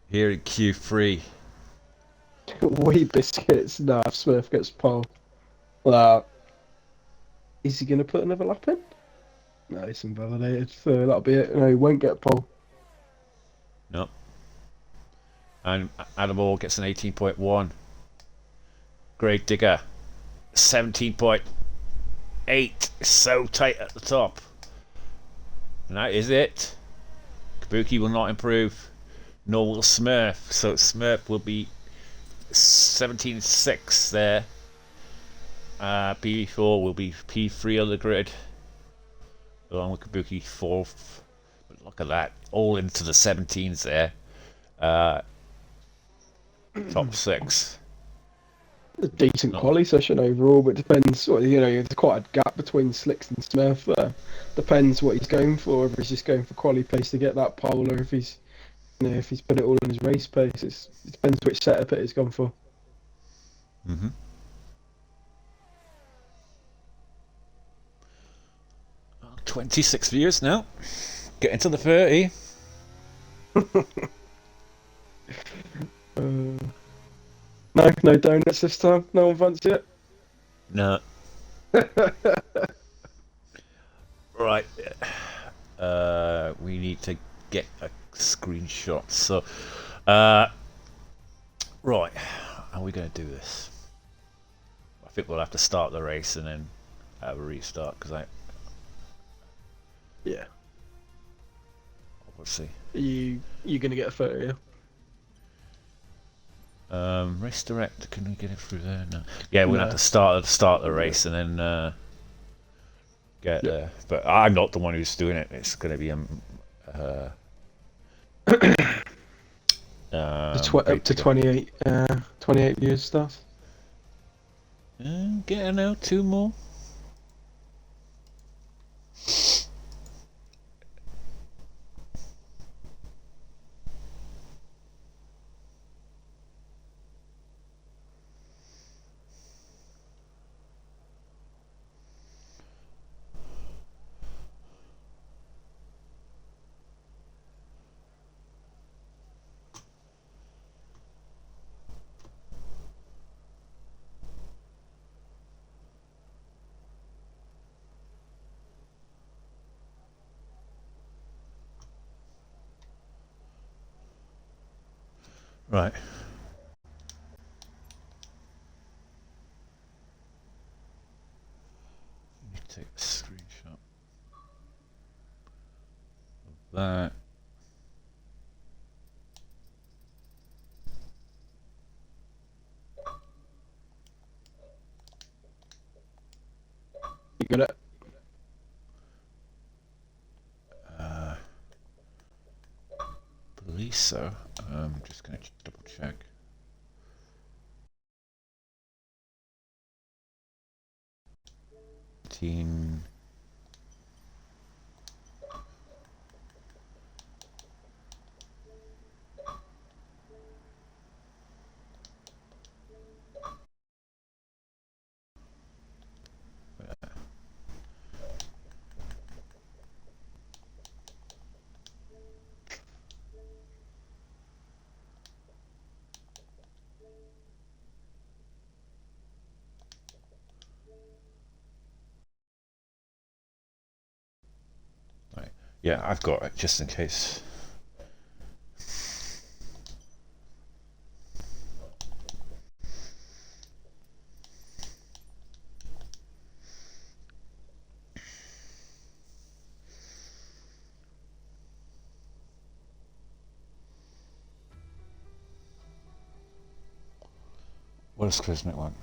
here in Q3. Wee biscuits. Nah, if Smurf gets pole. Is he going to put another lap in? No, he's invalidated. So that'll be it. No, he won't get pole. No. And Adam Moore gets an 18.1. Grave Digger 17.8. So tight at the top. And that is it. Kabuki will not improve. Nor will Smurf. So Smurf will be 17.6 there. PB4 will be P3 on the grid. Along with Kabuki 4th. But look at that. All into the 17s there. Top 6. A decent quali session overall, but it depends. There's quite a gap between Slicks and Smurf there. Depends what he's going for. Whether he's just going for quali pace to get that pole, or if he's put it all in his race pace. It depends which setup it has gone for. 26 viewers now. Get into the 30. No donuts this time. No one fancy it. No. Right. We need to get a screenshot. So, right. How are we going to do this? I think we'll have to start the race and then have a restart because Yeah. We'll see. You going to get a photo? Yeah. Race direct. Can we get it through there? No. Yeah, we're gonna have to start the race and then get there. But I'm not the one who's doing it. It's gonna be up to 28 years stuff. Getting out 2 more. Right. Let me take a screenshot of that. got it? Believe so. I'm just going to double check. Teen. Right. Yeah, I've got it just in case. What does Christmas want?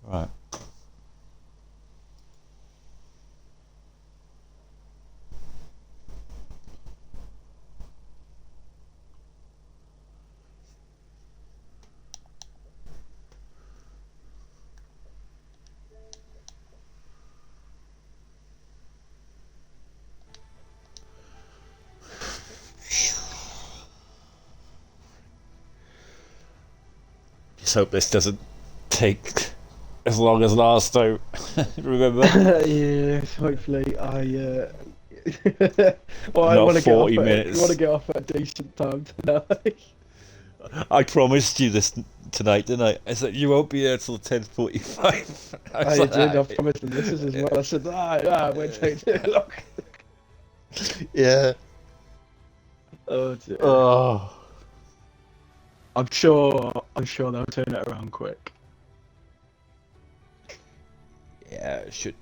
Right. Just hope this doesn't take as long as last time. Remember? Yeah, hopefully well, I Not want to get off 40 at, minutes. want to get off at a decent time tonight. I promised you this tonight, didn't I? I said you won't be here till 10:45. I did. I promised the missus as well. I said, it won't take too long. Yeah. Oh dear. Oh. I'm sure they'll turn it around quick. Yeah, it should.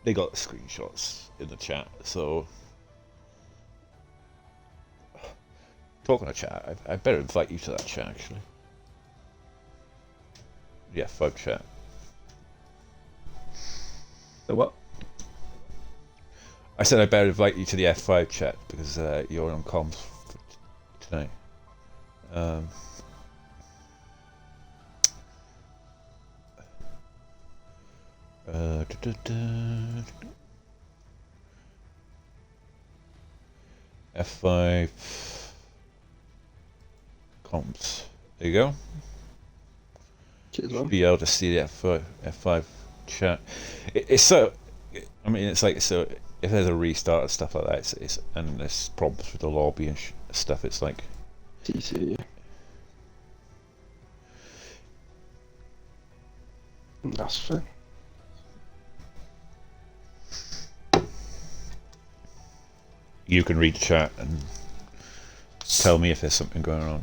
They got the screenshots in the chat, so. Talking of chat, I better invite you to that chat actually. Yeah, F5 chat. The what? I said I better invite you to the F5 chat because you're on comms tonight. F5 comms. There you go. Cheers, Should man. be able to see the F5 chat. It's so. I mean, it's like so. If there's a restart and stuff like that, it's and there's problems with the lobby and stuff. It's like. TC. That's fair. You can read the chat and tell me if there's something going on.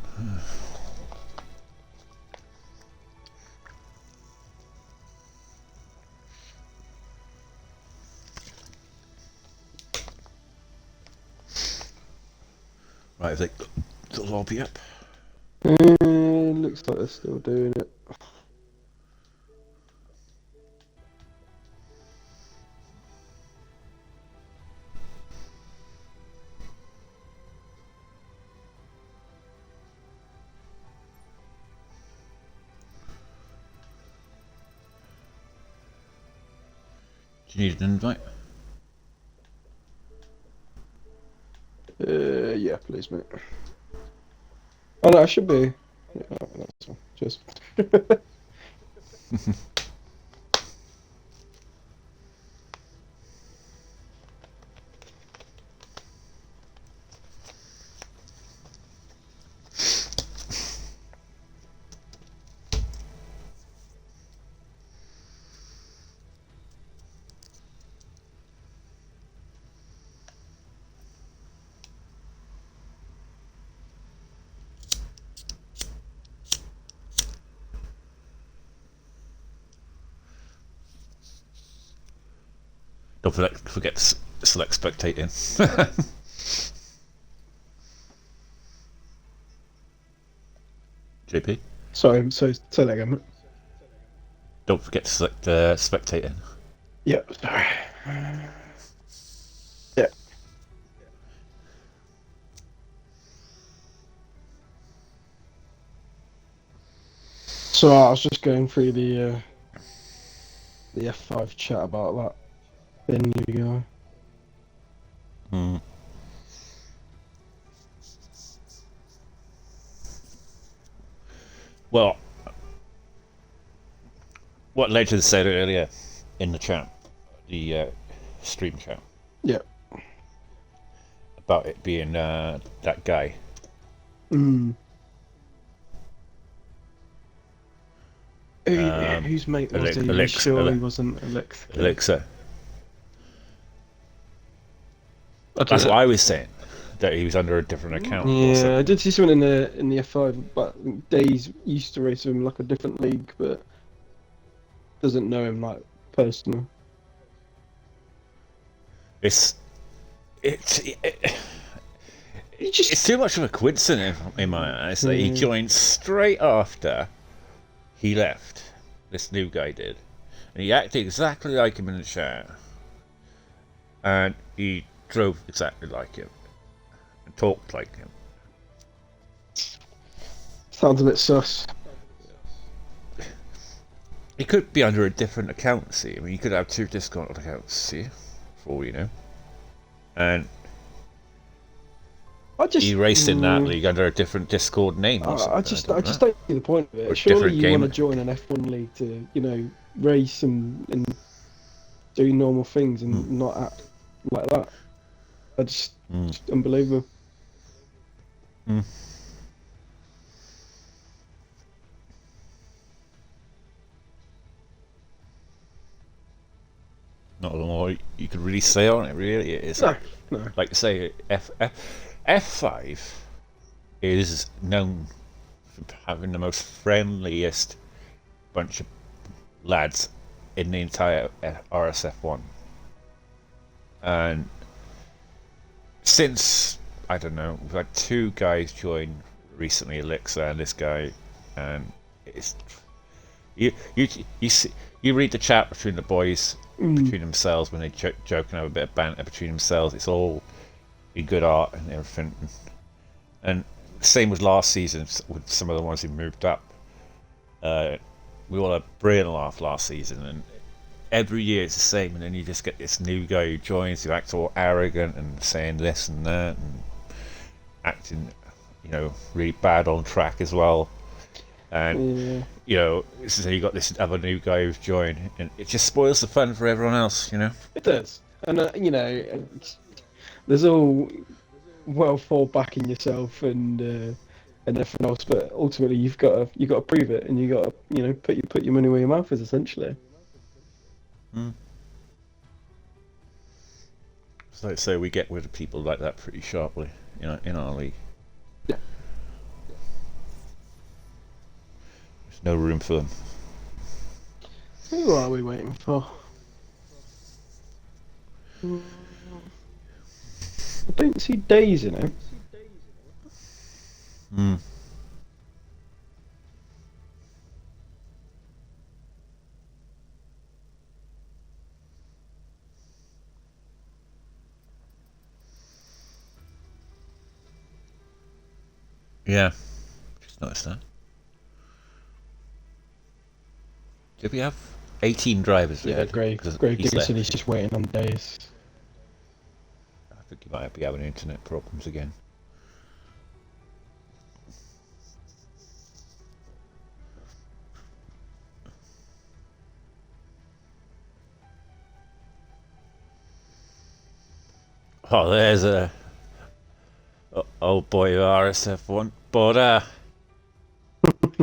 Right, is the lobby up? Looks like they're still doing it. Do you need an invite? Yeah, please, mate. Oh no, I should be. Yeah, that's one. Cheers. Don't forget to select spectating. JP? Sorry, so say that again. Don't forget to select spectating. Yeah, sorry. Yeah. So I was just going through the F5 chat about that thing you go. Hmm. Well, what Legend said earlier in the chat, the stream chat, Yeah. about it being that guy. Mm. Whose mate was he? You sure he wasn't Elixir? Elixir. That's what I was saying. That he was under a different account. Yeah, I did see something in the F5, but Days used to race with him like a different league, but doesn't know him like personally. It's too much of a coincidence in my eyes that he joined straight after he left. This new guy did, and he acted exactly like him in the chat, and he drove exactly like him, and talked like him. Sounds a bit sus. He could be under a different account. See, I mean, you could have two discount accounts. See, for all you know, and he raced in that league under a different Discord name. I just don't see the point of it. Or Surely you want to game. join an F1 league to, race and do normal things and not act like that. Just unbelievable. Mm. Not a lot more you could really say on it. Really, it is. No. Like I say, F5 is known for having the most friendliest bunch of lads in the entire RSF1, and since I don't know, we've had two guys join recently, Elixir and this guy, and it's you see, you read the chat between the boys. Between themselves when they joke and have a bit of banter between themselves, it's all in good art and everything. And same with last season with some of the ones who moved up. We all had a brilliant laugh last season, and every year it's the same. And then you just get this new guy who joins, who acts all arrogant and saying this and that, and acting, really bad on track as well. And so you got this other new guy who's joined, and it just spoils the fun for everyone else. It does, and there's all well for backing yourself and everything else, but ultimately you've got to prove it, and you got to put your money where your mouth is, essentially. So like I say, we get rid of people like that pretty sharply, in our league. Yeah. No room for them. Who are we waiting for? I don't see Days in it. Yeah, just noticed that. Did we have 18 drivers? Yeah, Greg Dickinson is just waiting on Days. I think he might be having internet problems again. Oh, there's a old boy of RSF1. But how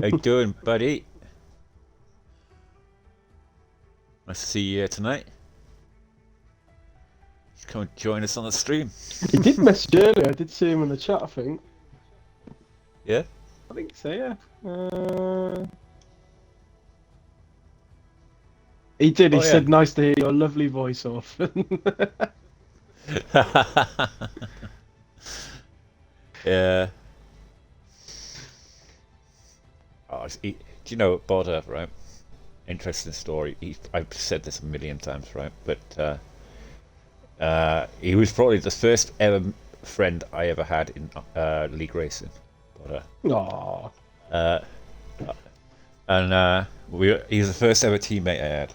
you doing, buddy? Nice to see you here tonight. Just come and join us on the stream. He did message earlier. I did see him in the chat, I think. Yeah? I think so, yeah. He did. He Oh, yeah. said, "Nice to hear your lovely voice off." Yeah. Do you know Bodder, right? Interesting story. I've said this a million times, right? But he was probably the first ever friend I ever had in league racing. Bodder. Aww. Uh, and he was the first ever teammate I had.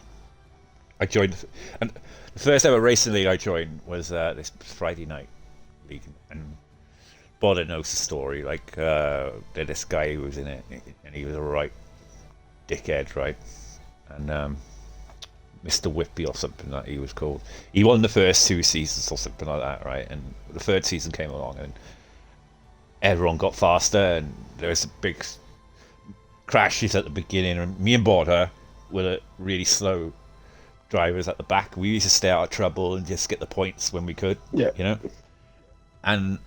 I joined, and the first ever racing league I joined was this Friday night league, and Bodder knows the story. Like, there's this guy who was in it, and he was a right dickhead, right? And Mr. Whippy or something like he was called. He won the first 2 seasons or something like that, right? And the third season came along, and everyone got faster, and there was a big crashes at the beginning. And me and Bodder were the really slow drivers at the back. We used to stay out of trouble and just get the points when we could, Yeah. you know. And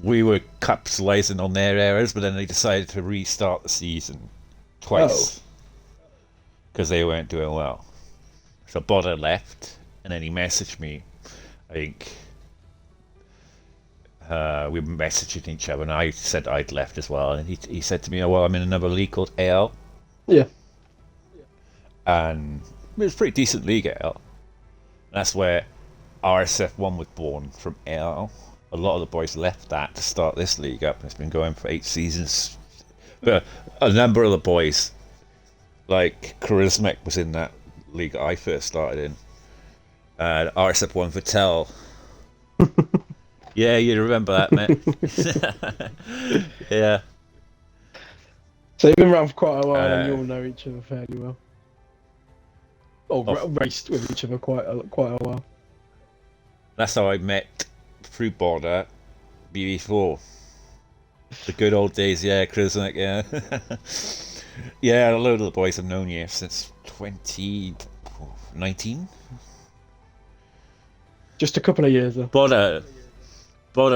we were capitalizing on their errors, but then they decided to restart the season twice because they weren't doing well. So Bodder left, and then he messaged me. I think we were messaging each other, and I said I'd left as well. And he said to me, "Oh, well, I'm in another league called AL." Yeah. And it was a pretty decent league, AL. That's where RSF1 was born, from AL. A lot of the boys left that to start this league up. It's been going for 8 seasons. But a number of the boys, like Charismatic, was in that league I first started in. And RSF1 Vitel. Yeah, you remember that, mate. Yeah. So you've been around for quite a while, and you Uh, all know each other fairly well. Or raced with each other quite a while. That's how I met through Border BB4. The good old days, yeah, Charismatic, yeah. Yeah, a load of the boys have known you since 2019. Just a couple of years though. Border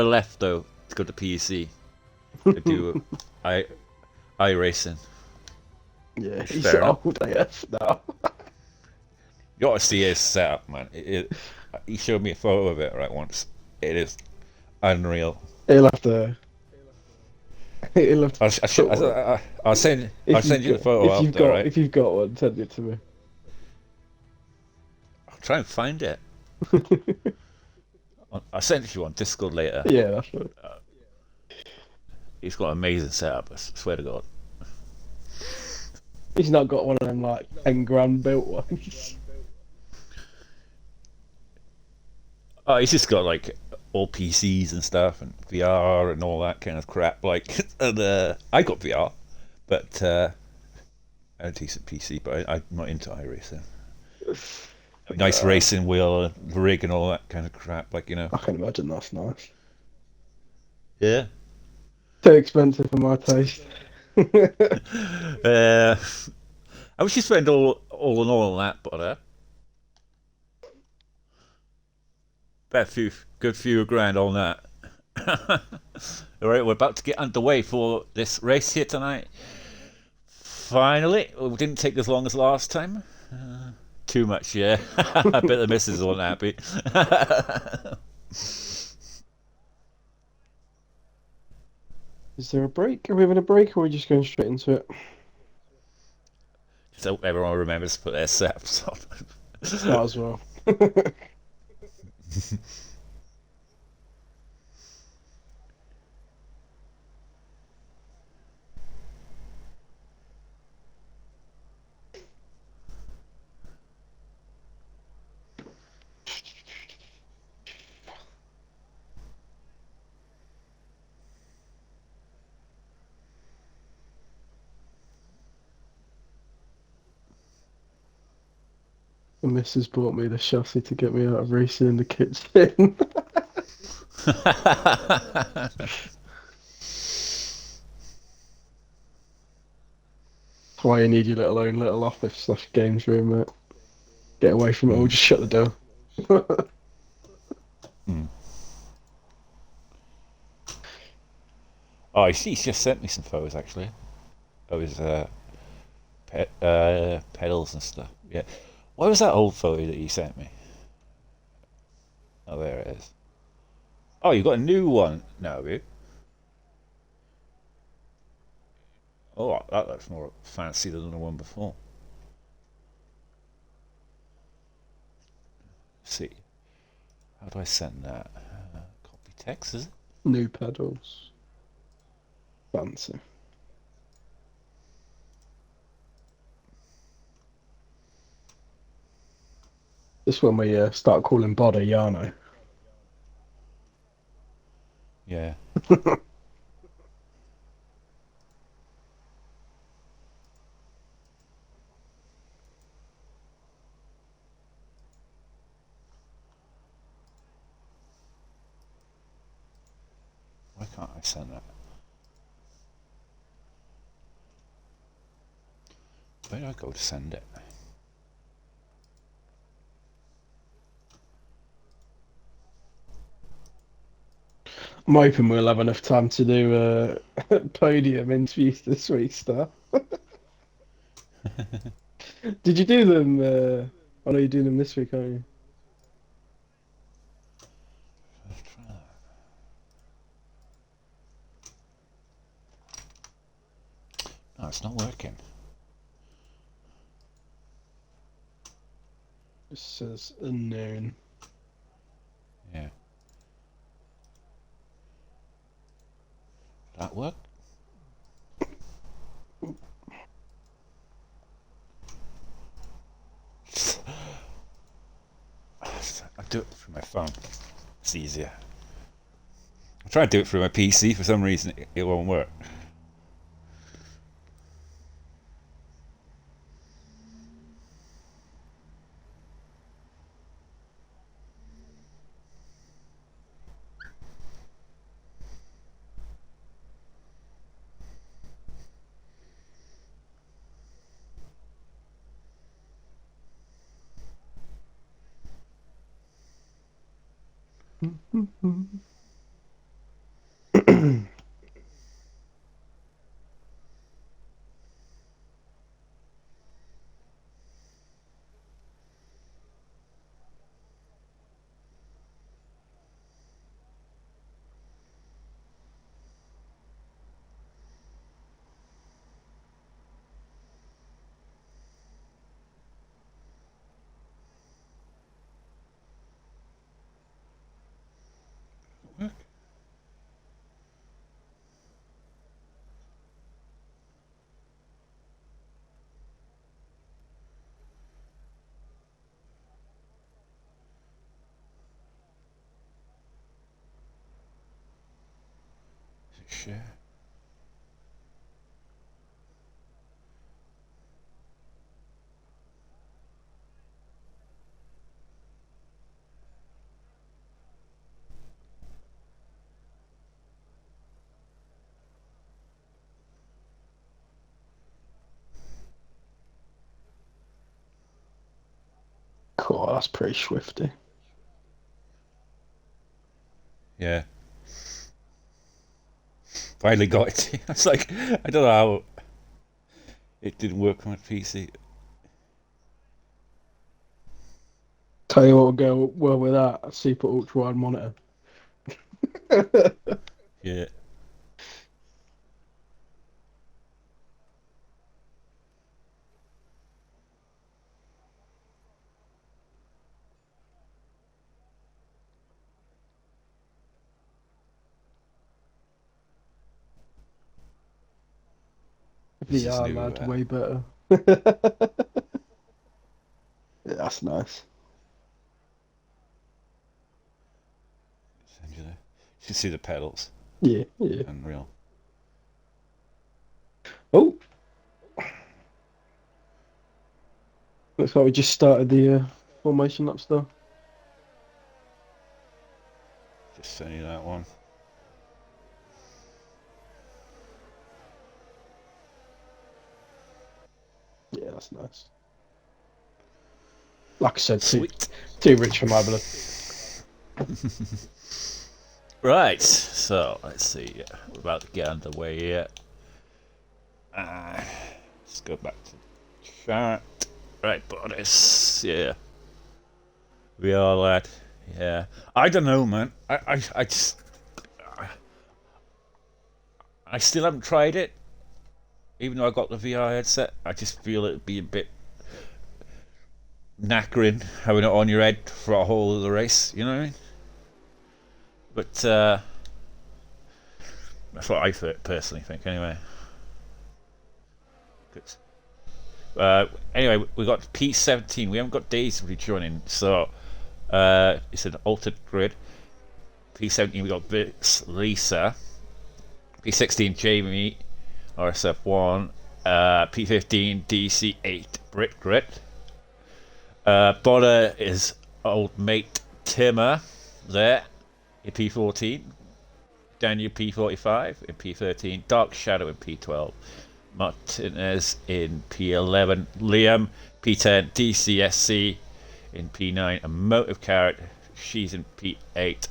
left though to go to PEC to do iRacing. Yeah, It's he's fair enough. old AF now. You ought to see his setup, man. He showed me a photo of it right once. It is unreal. He'll have to. I'll send you the photo after, right? If you've got one, send it to me. I'll try and find it. I'll send it to you on Discord later. Yeah, that's right. He's got an amazing setup, I swear to God. He's not got one of them like 10 grand built ones. Oh, he's just got like all PCs and stuff and VR and all that kind of crap. Like, and I got VR, but I had a decent PC, but I'm not into iRacing. Nice racing wheel, rig, and all that kind of crap. Like, you know. I can imagine that's nice. Yeah. Too expensive for my taste. I wish you spend all in all on that, but bet good few grand on that. All right, we're about to get underway for this race here tonight. Finally, it didn't take as long as last time. Too much, yeah. I bet the missus is unhappy. Is there a break? Are we having a break, or are we just going straight into it? So everyone remembers to put their setups on. Might as well. The missus bought me the chassis to get me out of racing in the kitchen. That's why you need your little office / games room, mate. Get away from it all, just shut the door. Oh, he's just sent me some photos actually. Of his pedals and stuff. Yeah. What was that old photo that you sent me? Oh, there it is. Oh, you got a new one now, have you? Oh, that looks more fancy than the one before. Let's see. How do I send that? Copy text, is it? New pedals. Fancy. This when we start calling Bod a Yano. Yeah. Why can't I send that? Where do I go to send it? I'm hoping we'll have enough time to do podium interviews this week, Star. Did you do them? I know you're doing them this week, aren't you? Let's try that. No, it's not working. It says unknown. Yeah. That work? I do it through my phone. It's easier. I try to do it through my PC. For some reason, it won't work. Work? Is it share? Cool, that's pretty swifty. Yeah. Finally got it. I was like, I don't know how it didn't work on my PC. Tell you what would go well with that, a super ultra wide monitor. Yeah. This is VR, new. lad, way better. Yeah, that's nice. You should see the pedals. Yeah, yeah. Unreal. Oh! Looks like we just started the formation lap still. Just send you that one. Yeah, that's nice. Like I said, Sweet. too rich for my blood. Right, so let's see. We're about to get underway here. Let's go back to chat. Right, bodies. Yes, yeah. We are, lad. Yeah. I don't know, man. I just... I still haven't tried it. Even though I got the VR headset, I just feel it'd be a bit knackering having it on your head for a whole of the race, you know what I mean? But that's what I personally think, anyway. Good. Anyway, we got P17. We haven't got Days rejoining, so it's an altered grid. P17, we got Vix, Lisa. P16, Jamie, RSF1. P15, DC8, Brit Grit. Bodder is old mate Timmer there in P14. Daniel P45 in P13. Dark Shadow in P12. Martinez in P11. Liam P10. DCSC in P9. A Motive Carrot, she's in P8.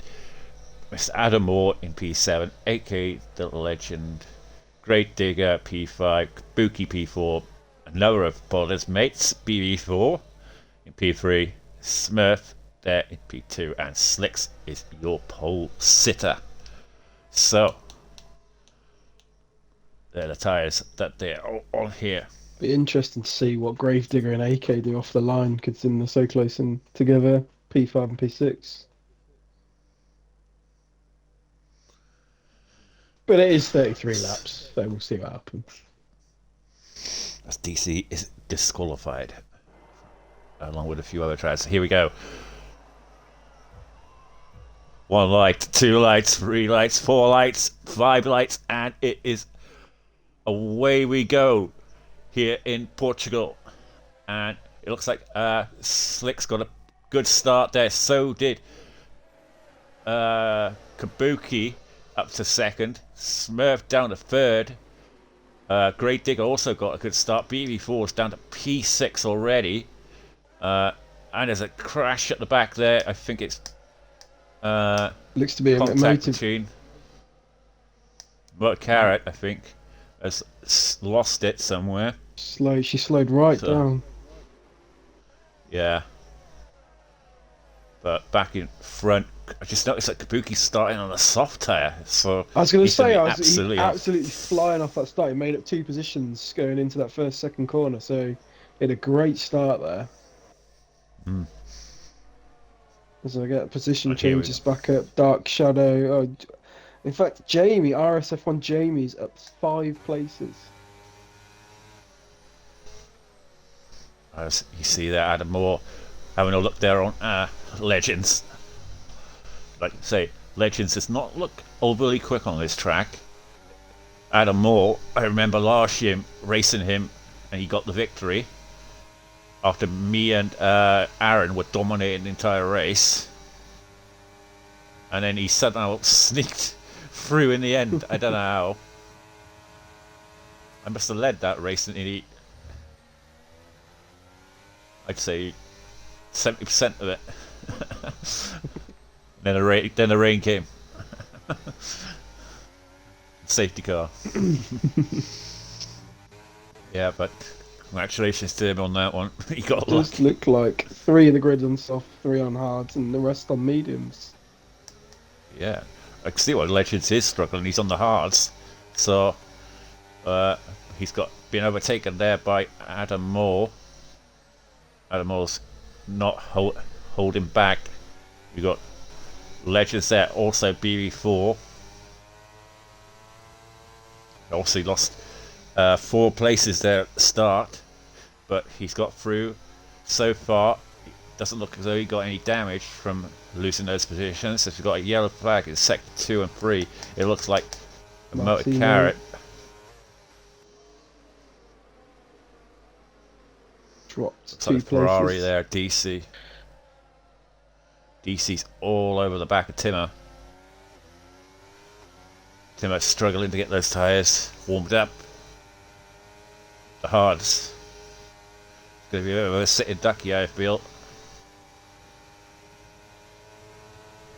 Mr. Adam Moore in P7. AK the Legend. Great Digger P5. Kabuki P4. Another of Bodder's mates BB4 in P3, Smurf there in P2, and Slicks is your pole sitter. So, they're the tyres that they're all on here. Be interesting to see what Gravedigger and AK do off the line, considering they're so close in together, P5 and P6. But it is 33 laps, so we'll see what happens. As DC is disqualified, along with a few other tries. Here we go. 1 light, 2 lights, 3 lights, 4 lights, 5 lights, and it is away we go here in Portugal. And it looks like Slick's got a good start there. So did Kabuki up to second. Smurf down to third. Great Digger also got a good start. BB4 is down to P6 already. And there's a crash at the back there. I think it's looks to be a contact motive. between Carrot, I think, has lost it somewhere. She slowed right down. Yeah. But back in front, I just noticed that Kabuki's starting on a soft tyre. So I was going to say, he absolutely flying off that start. He made up 2 positions going into that second corner. So he had a great start there. Mm. As I get position changes back up, Dark Shadow. Oh, in fact, Jamie, RSF1 Jamie's up 5 places. As you see there, Adam Moore having a look there on Legends. Like I say, Legends does not look overly quick on this track. Adam Moore, I remember last year racing him and he got the victory after me and Aaron were dominating the entire race. And then he somehow sneaked through in the end. I don't know how. I must have led that race in the, I'd say 70% of it. Then the rain came. Safety car. Yeah, but congratulations to him on that one. He got lucky. Does look like 3 of the grid on soft, 3 on hards, and the rest on mediums. Yeah, I can see what Legends is struggling. He's on the hards, so he's been overtaken there by Adam Moore. Adam Moore's not holding back. We got Legends there, also BB4. Also lost 4 places there at the start, but he's got through so far. It doesn't look as though he got any damage from losing those positions. So if you've got a yellow flag in sector 2 and 3, it looks like a Motor Carrot. Dropped Looks 2 like places. Ferrari there, DC. DC's all over the back of Timmer. Timmer struggling to get those tyres warmed up. The hards. It's going to be a bit of a sitting ducky, I feel.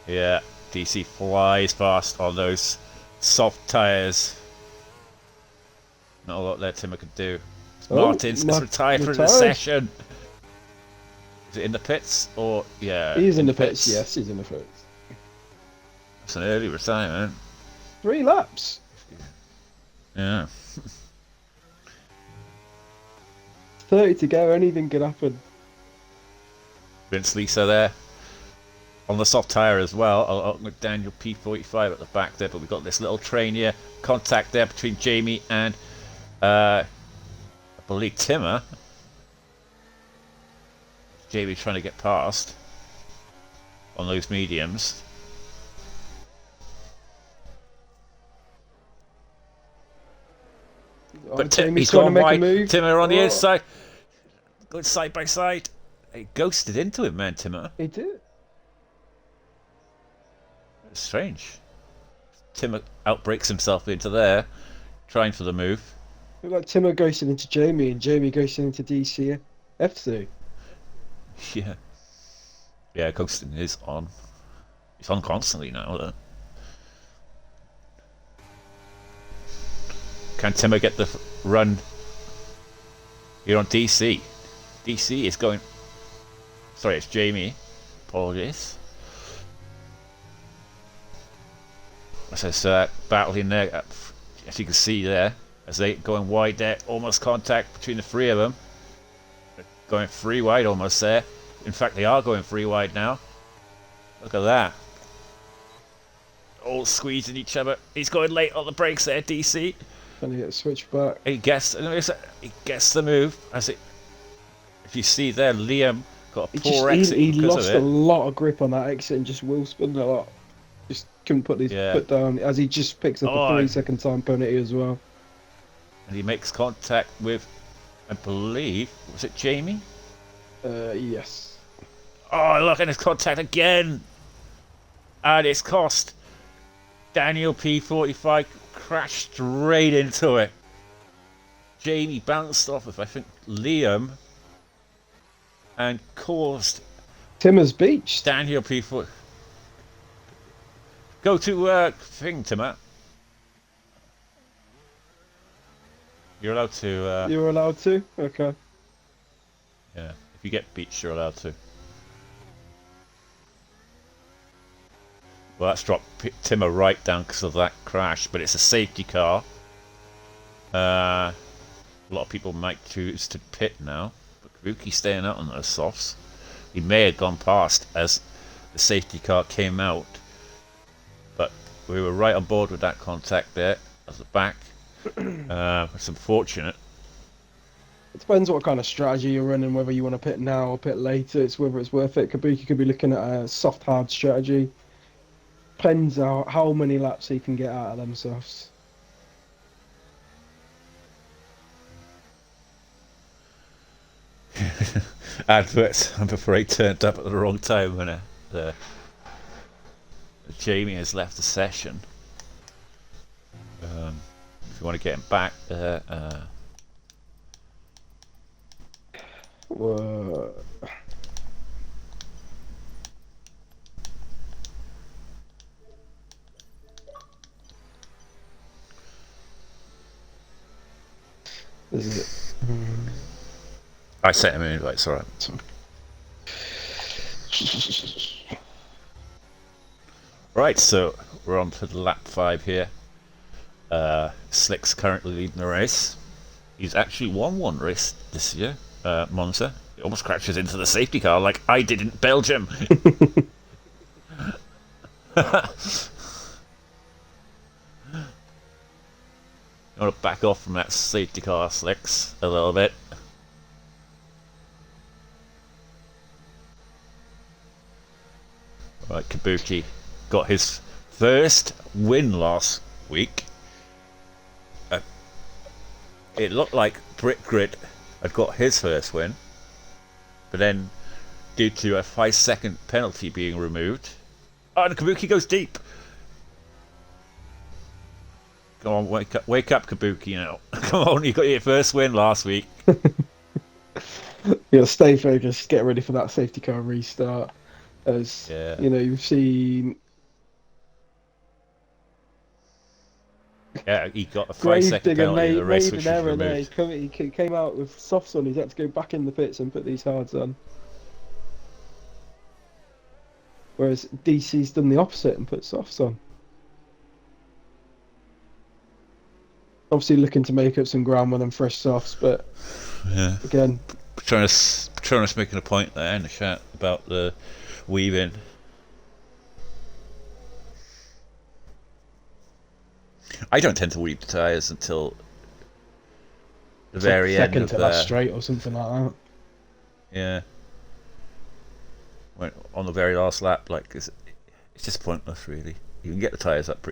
Yeah, DC flies past on those soft tyres. Not a lot there Timmer could do. Martin's retired from the session. Is it in the pits or yeah? He is in the pits. Yes, he's in the pits. It's an early retirement. 3 laps. Yeah. 30 to go. Anything could happen. Vince Lisa there on the soft tyre as well. I'll look Daniel P45 at the back there, but we've got this little train here. Contact there between Jamie and I believe Timmer. Jamie trying to get past on those mediums. But he's going to make wide. a move. Timmer on the inside, going side by side. He ghosted into him, man. Timmer. He did. It's strange. Timmer outbreaks himself into there, trying for the move. Look like Timmer ghosted into Jamie, and Jamie ghosted into DC FC. Yeah. Yeah, ghosting is on. It's on constantly now, though. Can Timmer get the run here on DC? DC is going... Sorry, it's Jamie. Apologies. So battling there, as you can see there, as they going wide there, almost contact between the 3 of them. They're going 3 wide almost there. In fact, they are going 3 wide now. Look at that. All squeezing each other. He's going late on the brakes there, DC. Trying to get switched back. He gets the move. As it, if you see there, Liam got a poor exit. He lost a lot of grip on that exit and just wheel spun a lot. Just couldn't put his foot down as he just picks up a 3-second time penalty as well. And he makes contact with, I believe, was it Jamie? Yes. Oh, look at his contact again. And it's cost Daniel P45 crashed straight into it. Jamie bounced off of, I think, Liam and caused Timmer's beach. Daniel P45. Go to thing, Timmer. You're allowed to. You're allowed to? Okay. Yeah, if you get beached, you're allowed to. Well, that's dropped Timmer right down because of that crash, but it's a safety car. A lot of people might choose to pit now, but Kabuki's staying out on those softs. He may have gone past as the safety car came out, but we were right on board with that contact there at the back. It's unfortunate. It depends what kind of strategy you're running, whether you want to pit now or pit later. It's whether it's worth it. Kabuki could be looking at a soft hard strategy. Depends how many laps he can get out of them softs. Adverts, I'm afraid, turned up at the wrong time when Jamie has left the session. If you want to get him back there, Whoa. Is it? I sent him an invite, it's alright. Right, so we're on to the lap 5 here. Slick's currently leading the race. He's actually won one race this year, Monza. He almost crashes into the safety car like I did in Belgium. You want to back off from that safety car, Slicks, a little bit. Right, Kabuki got his first win last week. It looked like Brick Grid had got his first win, but then due to a 5-second penalty being removed, and Kabuki goes deep. Come on, wake up, Kabuki now. Come on, you got your first win last week. Yeah, stay focused, get ready for that safety car restart. As you know, you've seen. Yeah, he got a 5-second penalty in the race, which was removed. He came out with softs on. He's had to go back in the pits and put these hards on. Whereas DC's done the opposite and put softs on. Obviously looking to make up some ground with them fresh softs, but Yeah. again, Patronus making a point there in the chat about the weaving. I don't tend to weave the tyres until the very end second of to last straight or something like that. Yeah. On the very last lap, like it's just pointless, really. You can get the tyres up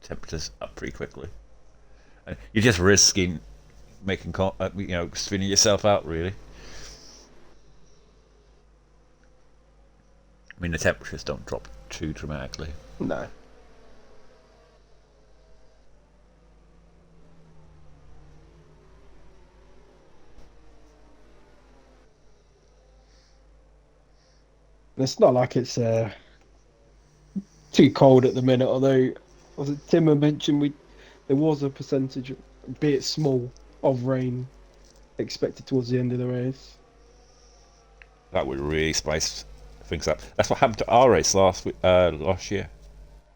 temperatures up pretty quickly. And you're just risking making, spinning yourself out, really. I mean, the temperatures don't drop too dramatically. No. And it's not like it's too cold at the minute, although, as Timmer mentioned, there was a percentage, be it small, of rain expected towards the end of the race. That would really spice things up. That's what happened to our race last year,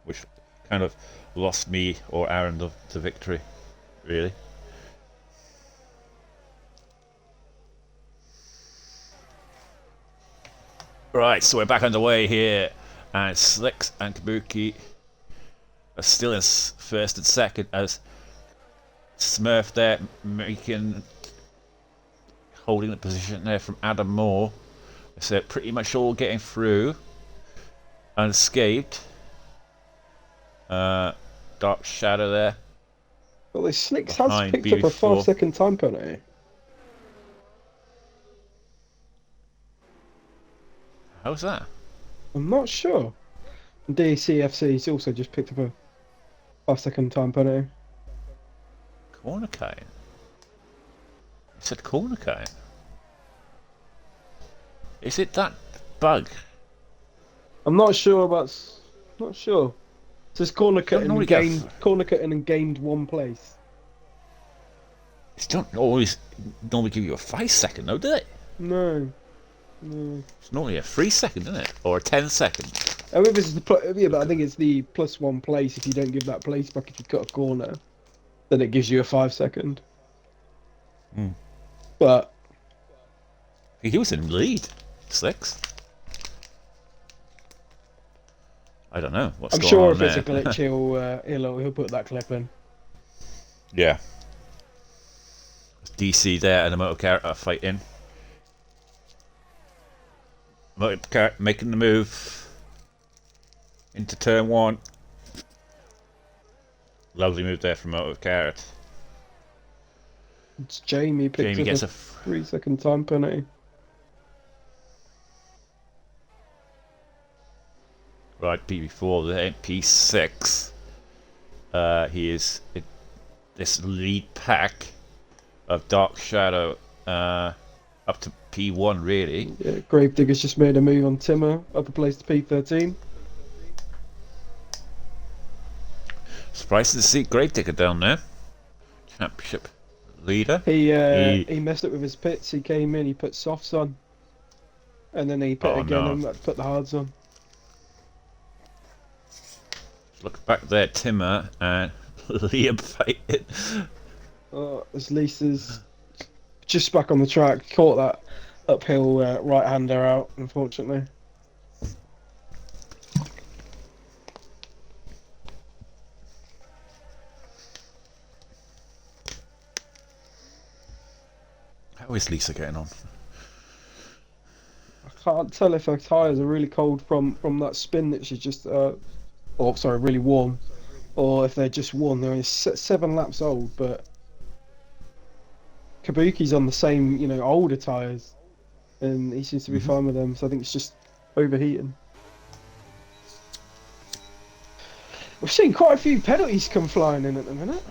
which kind of lost me or Aaron the victory, really. Right, so we're back underway here, and Slicks and Kabuki are still in first and second, as Smurf there holding the position there from Adam Moore. So pretty much all getting through unscathed. Dark Shadow there. Well, the Slicks has Behind picked up a BB4. 5-second time penalty. How's that? I'm not sure. DCFC's also just picked up a 5-second time penalty. Corner cane. You said corner cane. Is it that bug? I'm not sure about. Not sure. It says corner cutting normally and get corner cutting and gained 1 place. It don't always normally give you a 5-second, though, do it? No. No. It's normally a 3-second, isn't it? Or a 10-second. I mean, this is but I think it's the +1 place if you don't give that place back if you cut a corner. Then it gives you a 5-second. Hmm. But He was in lead. 6. I don't know what's I'm going sure on if it's a there. glitch, he'll put that clip in. Yeah. DC there and the motor car are fighting. Motor car making the move into turn 1. Lovely move there from motor car. It's Jamie picks Jamie gets up a a 3-second time penalty. right BB4 there, P6. He is in this lead pack of Dark Shadow up to P1, really. Yeah, Gravedigger's just made a move on Timmer, up a place to P13. Surprised to see Gravedigger down there. Championship leader. He messed up with his pits. He came in, he put softs on, and then he pit Oh, again no. and put the hards on. Look back there, Timmer and Liam fighting. As Lisa's just back on the track, caught that uphill right-hander out, unfortunately. How is Lisa getting on? I can't tell if her tyres are really cold from that spin that she's just, really warm, or if they're just warm. They're only 7 laps old, but Kabuki's on the same, older tyres, and he seems to be fine with them. So I think it's just overheating. We've seen quite a few penalties come flying in at the minute.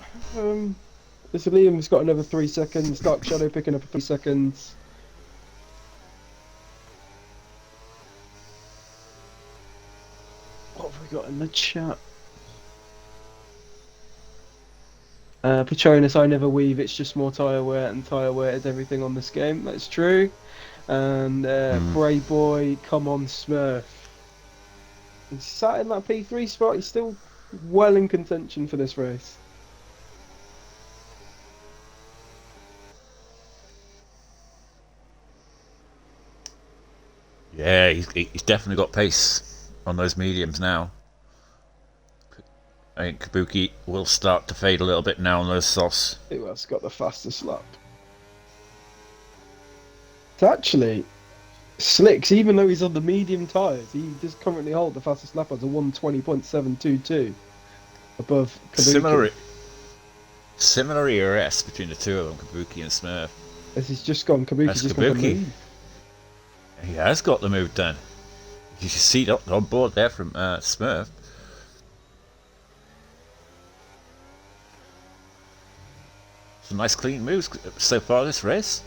This Liam's got another 3 seconds. Dark Shadow picking up 3 seconds. What have we got in the chat? Patronus, I never weave, it's just more tyre wear, and tyre wear is everything on this game. That's true. And Bray Boy, come on Smurf. He's sat in that P3 spot. He's still well in contention for this race. Yeah, he's definitely got pace on those mediums now. I think Kabuki will start to fade a little bit now on those softs. Who else got the fastest lap? It's actually Slicks, even though he's on the medium tyres, he does currently hold the fastest lap as a 1:20.722 above Kabuki. Similar ERS between the two of them, Kabuki and Smurf. As he's just gone, Kabuki's just gone for the move. He has got the move done. You can see it on board there from Smurf. Some nice clean moves so far this race.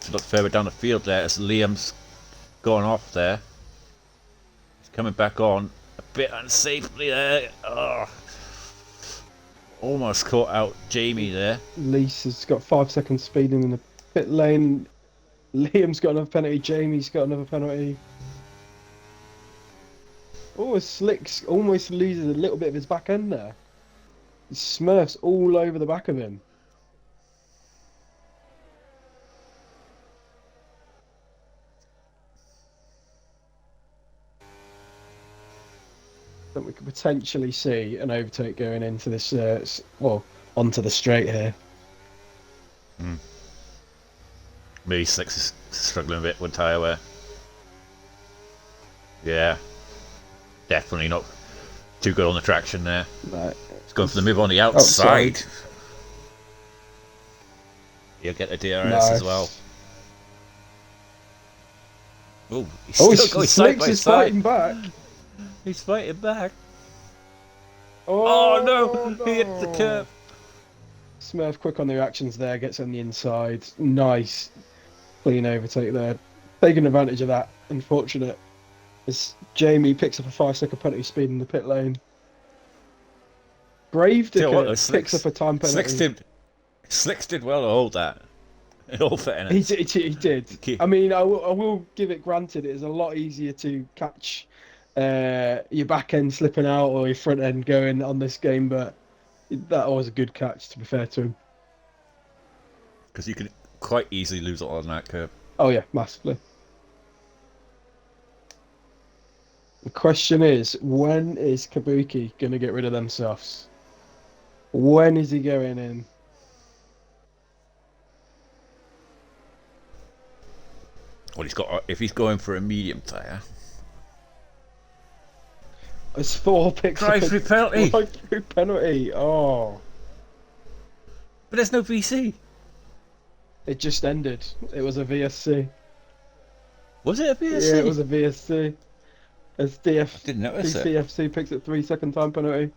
To look further down the field there as Liam's gone off there. He's coming back on a bit unsafely there. Oh. Almost caught out Jamie there. Lease has got 5 seconds speeding in the pit lane. Liam's got another penalty. Jamie's got another penalty. Oh, Slicks almost loses a little bit of his back end there. Smurf's all over the back of him. I think we could potentially see an overtake going into this, onto the straight here. Maybe Slicks is struggling a bit with tyre wear. Yeah. Definitely not too good on the traction there. No. He's going for the move on the outside. He'll get a DRS as well. Oh, he's still going side by is side. fighting back. He's fighting back. Oh, no! He hit the curb. Smurf quick on the reactions there, gets on the inside. Nice clean overtake there. Taking advantage of that. Unfortunate. As Jamie picks up a 5-second penalty speed in the pit lane. Brave picks up a time penalty. Slicks did well to hold that. In all fairness. He did. I mean, I will give it granted, it is a lot easier to catch your back end slipping out or your front end going on this game, but that was a good catch, to be fair to him. Because you can quite easily lose it on that curve. Oh yeah, massively. The question is, when is Kabuki going to get rid of them softs? When is he going in? Well, if he's going for a medium tyre. It's 4 picks. Drive-through penalty. Drive-through penalty. Oh. But there's no VC. It just ended. It was a VSC. Was it a VSC? Yeah, it was a VSC. As I didn't notice it. DCFC picks up 3-second time penalty.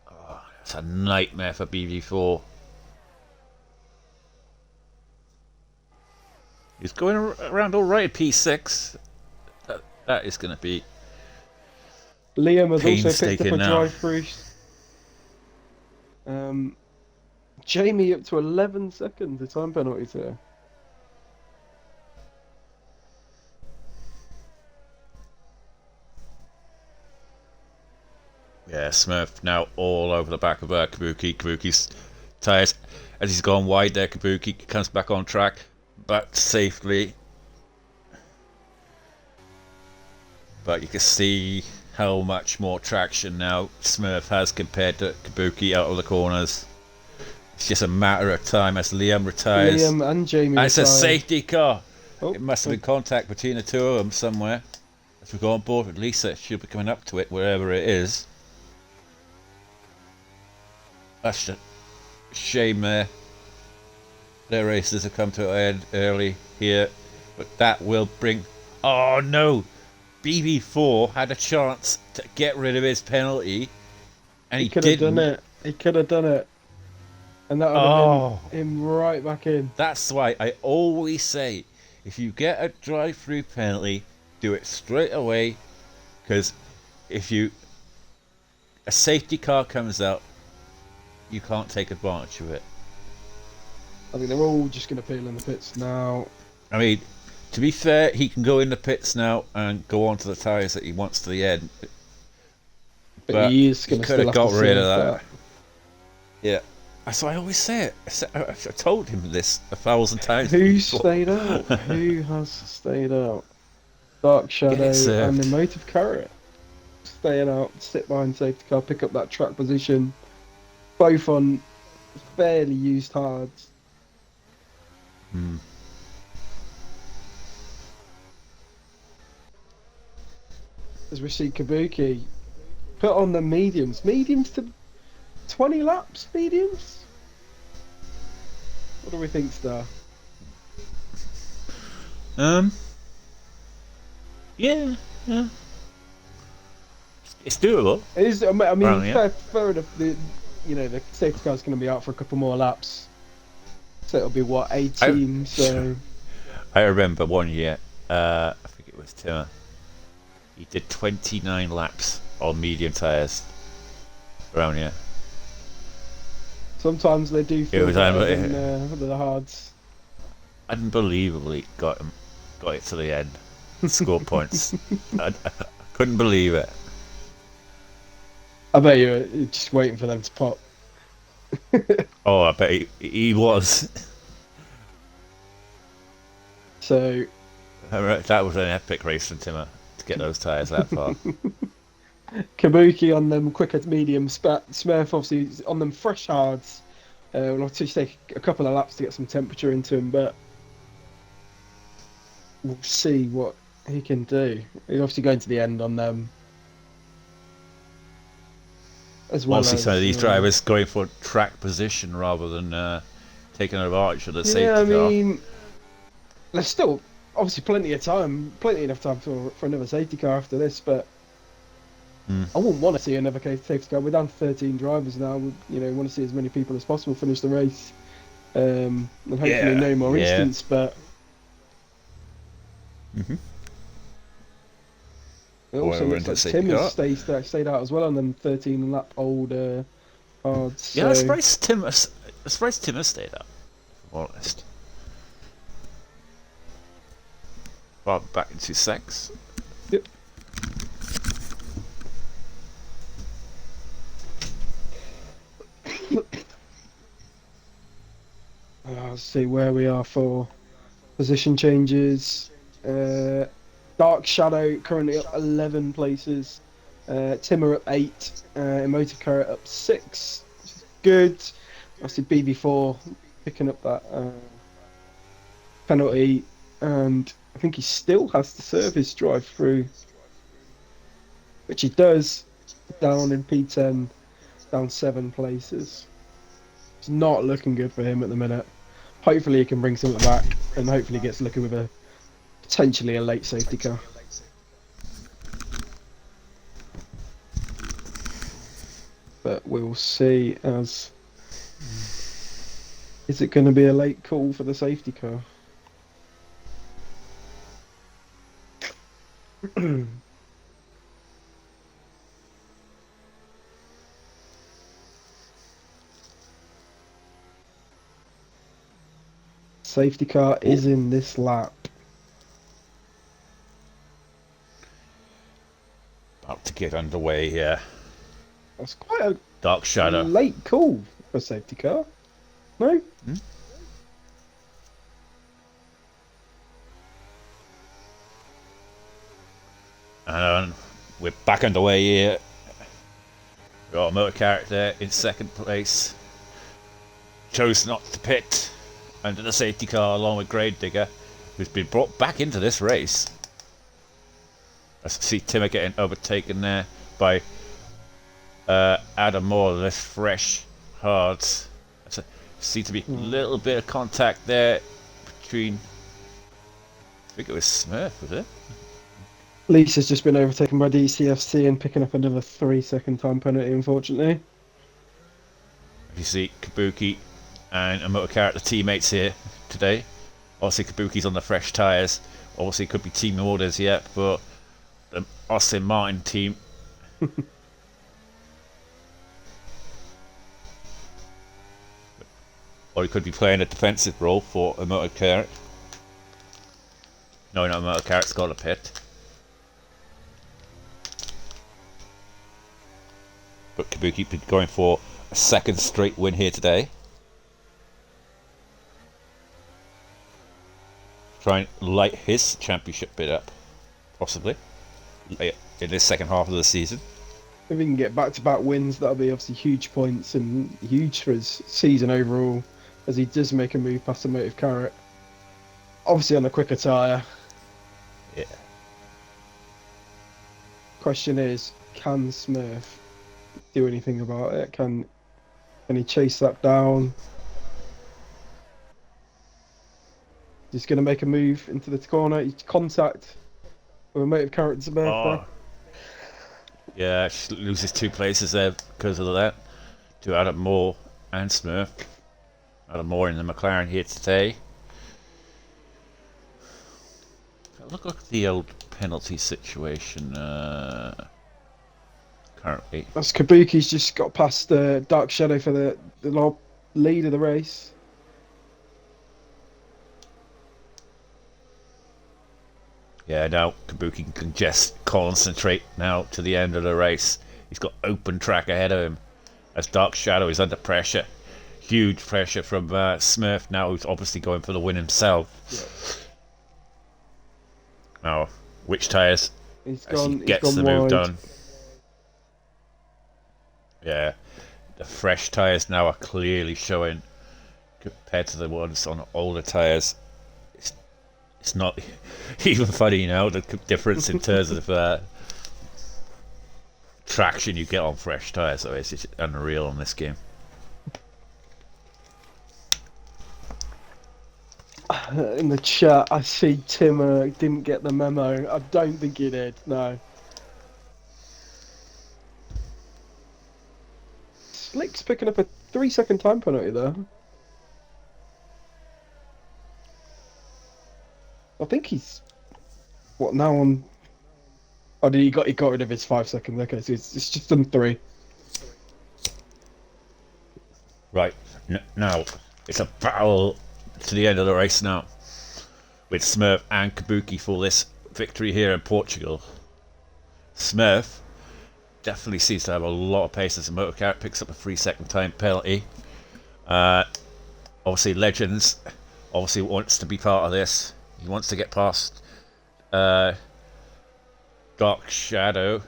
Oh, it's a nightmare for BV4. He's going around all right at P6. That is going to be Liam has also picked up a now. drive-through. Jamie up to 11 seconds. The time penalties here. Yeah, Smurf now all over the back of Kabuki. Kabuki's tyres, as he's gone wide there, Kabuki comes back on track, back safely. But you can see how much more traction now Smurf has compared to Kabuki out of the corners. It's just a matter of time as Liam retires. Liam and Jamie and it's a safety car. Oh, it must have been contact between the two of them somewhere. As we go on board with Lisa, she'll be coming up to it wherever it is. That's a shame there. Their races have come to an end early here, but that will bring... Oh no! BB4 had a chance to get rid of his penalty, and he could have didn't. done it. He could have done it, and that would have been him right back in. That's why I always say, if you get a drive-through penalty, do it straight away, because if a safety car comes out, you can't take advantage of it. I think they're all just going to peel in the pits now. I mean, to be fair, he can go in the pits now and go on to the tyres that he wants to the end. But he is he going to could still have have got to rid of serve that. Yeah. So I always say it. I told him this 1,000 times. Who before. stayed out? Who has stayed out? Dark Shadow and Emotive Carrot. Staying out, sit behind safety car, pick up that track position. Both on fairly used hards. As we see Kabuki put on the mediums. Mediums to 20 laps, mediums? What do we think, Star? Yeah. It's doable. It is. I mean, Well, yeah. fair enough. The safety car's going to be out for a couple more laps, so it'll be what 18. So I remember one year. I think it was Timmer. He did 29 laps on medium tyres around here. sometimes they do feel was better than the hards. Unbelievably got it to the end. Score points. I couldn't believe it. I bet you're just waiting for them to pop. Oh, I bet he was. So That was an epic race from Timmer to get those tyres that far. Kabuki on them quicker to medium. Smurf obviously on them fresh hards. We'll have to take a couple of laps to get some temperature into him, but we'll see what he can do. He's obviously going to the end on them. As well Obviously, as some of these drivers going for track position rather than taking advantage of the safety yeah, car. I mean, there's still obviously plenty enough time for another safety car after this, but I wouldn't want to see another safety car. We're down to 13 drivers now. We, want to see as many people as possible finish the race, and hopefully no more incidents. But it also looks like Tim has stayed out as well on them 13 lap old hards. Yeah, I'm surprised Tim has stayed up. If I'm honest. Well, back into 6. Yep. Let's see where we are for position changes. Dark Shadow currently up 11 places. Timmer up 8. Emotive Carrot up 6. Which is good. Obviously BB4 picking up that penalty, and I think he still has to serve his drive through, which he does. Down in P10, down 7 places. It's not looking good for him at the minute. Hopefully he can bring something back, and hopefully gets looking with potentially a late safety car. But we'll see. Is it going to be a late call for the safety car? Safety car is in this lap. About to get underway here. That's quite a Dark Shadow. late call for safety car. No? And we're back underway here. We've got a motor character in second place. Chose not to pit under the safety car along with Gravedigger, who's been brought back into this race. I see Timmer getting overtaken there by Adam Moore, less fresh hards. There seems to be a little bit of contact there between, I think it was Smurf, was it? Lisa's just been overtaken by DCFC and picking up another 3-second time penalty, unfortunately. You see Kabuki and a motor character teammates here today. Obviously Kabuki's on the fresh tyres. Obviously could be team orders yet for the Austin Martin team. Or he could be playing a defensive role for a motor character. No, Motor Carrot's got a pit. But Kabuki been going for a second straight win here today. Try and light his championship bid up, possibly, in this second half of the season. If he can get back-to-back wins, that'll be obviously huge points and huge for his season overall, as he does make a move past the Motive Carrot. Obviously on a quicker tyre. Yeah. Question is, can Smurf do anything about it? Can he chase that down? He's going to make a move into the corner. He's contact with a Motive Carrot Smurf. Oh. Yeah, she loses 2 places there because of that. To Adam Moore and Smurf. Adam Moore in the McLaren here today. Look at the old penalty situation currently. As Kabuki's just got past Dark Shadow for the lead of the race. Yeah, now Kabuki can just concentrate now to the end of the race. He's got open track ahead of him as Dark Shadow is under pressure. Huge pressure from Smurf now, who's obviously going for the win himself. Yeah. Now, which tyres as he gets the move done. Yeah, the fresh tyres now are clearly showing compared to the ones on older tyres. It's not even funny now, the difference in terms of traction you get on fresh tyres. So it's just unreal on this game. In the chat, I see Tim didn't get the memo. I don't think he did, no. Slick's picking up a 3-second time penalty there. I think he's now on. Oh, he got rid of his 5 seconds. Okay, so it's just done 3. Right now, it's a battle to the end of the race now, with Smurf and Kabuki for this victory here in Portugal. Smurf definitely seems to have a lot of pace as a Motor Carrot picks up a 3-second time penalty. Obviously, Legends obviously wants to be part of this. He wants to get past Dark Shadow.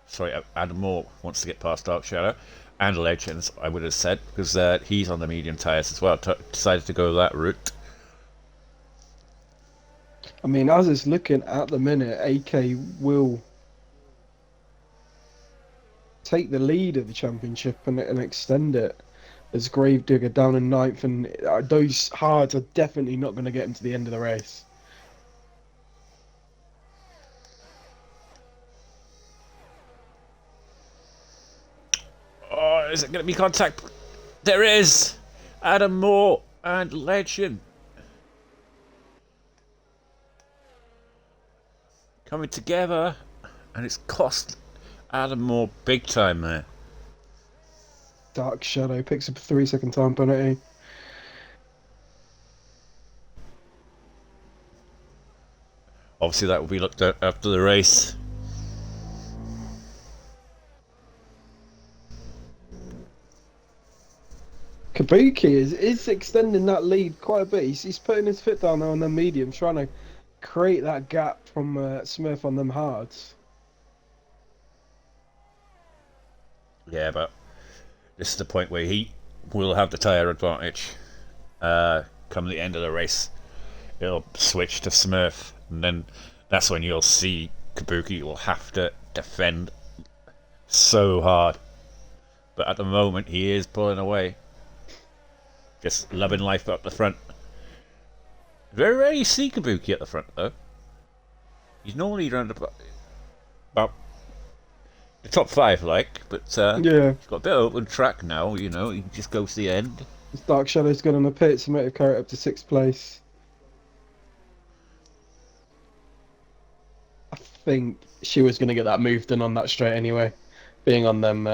Sorry, Adam Moore wants to get past Dark Shadow and Legends, I would have said, because he's on the medium tyres as well. Decided to go that route. I mean, as it's looking at the minute, AK will take the lead of the championship and extend it. There's Gravedigger down in 9th, and those hards are definitely not going to get him to the end of the race. Oh, is it going to be contact? There is! Adam Moore and Legend coming together, and it's cost Adam Moore big time there. Dark Shadow picks up a 3-second time penalty. Obviously, that will be looked at after the race. Kabuki is extending that lead quite a bit. He's putting his foot down there on the medium, trying to create that gap from Smurf on them hards. Yeah, but this is the point where he will have the tyre advantage. Come the end of the race, it'll switch to Smurf, and then that's when you'll see Kabuki will have to defend so hard. But at the moment, he is pulling away. Just loving life up the front. Very rarely you see Kabuki at the front, though. He's normally around about the top 5, but yeah, he's got a bit of open track now. You know, he just goes to the end. Dark Shadow's gone on the pits, Motive Carrot up to 6th place. I think she was going to get that move done on that straight anyway, being on them.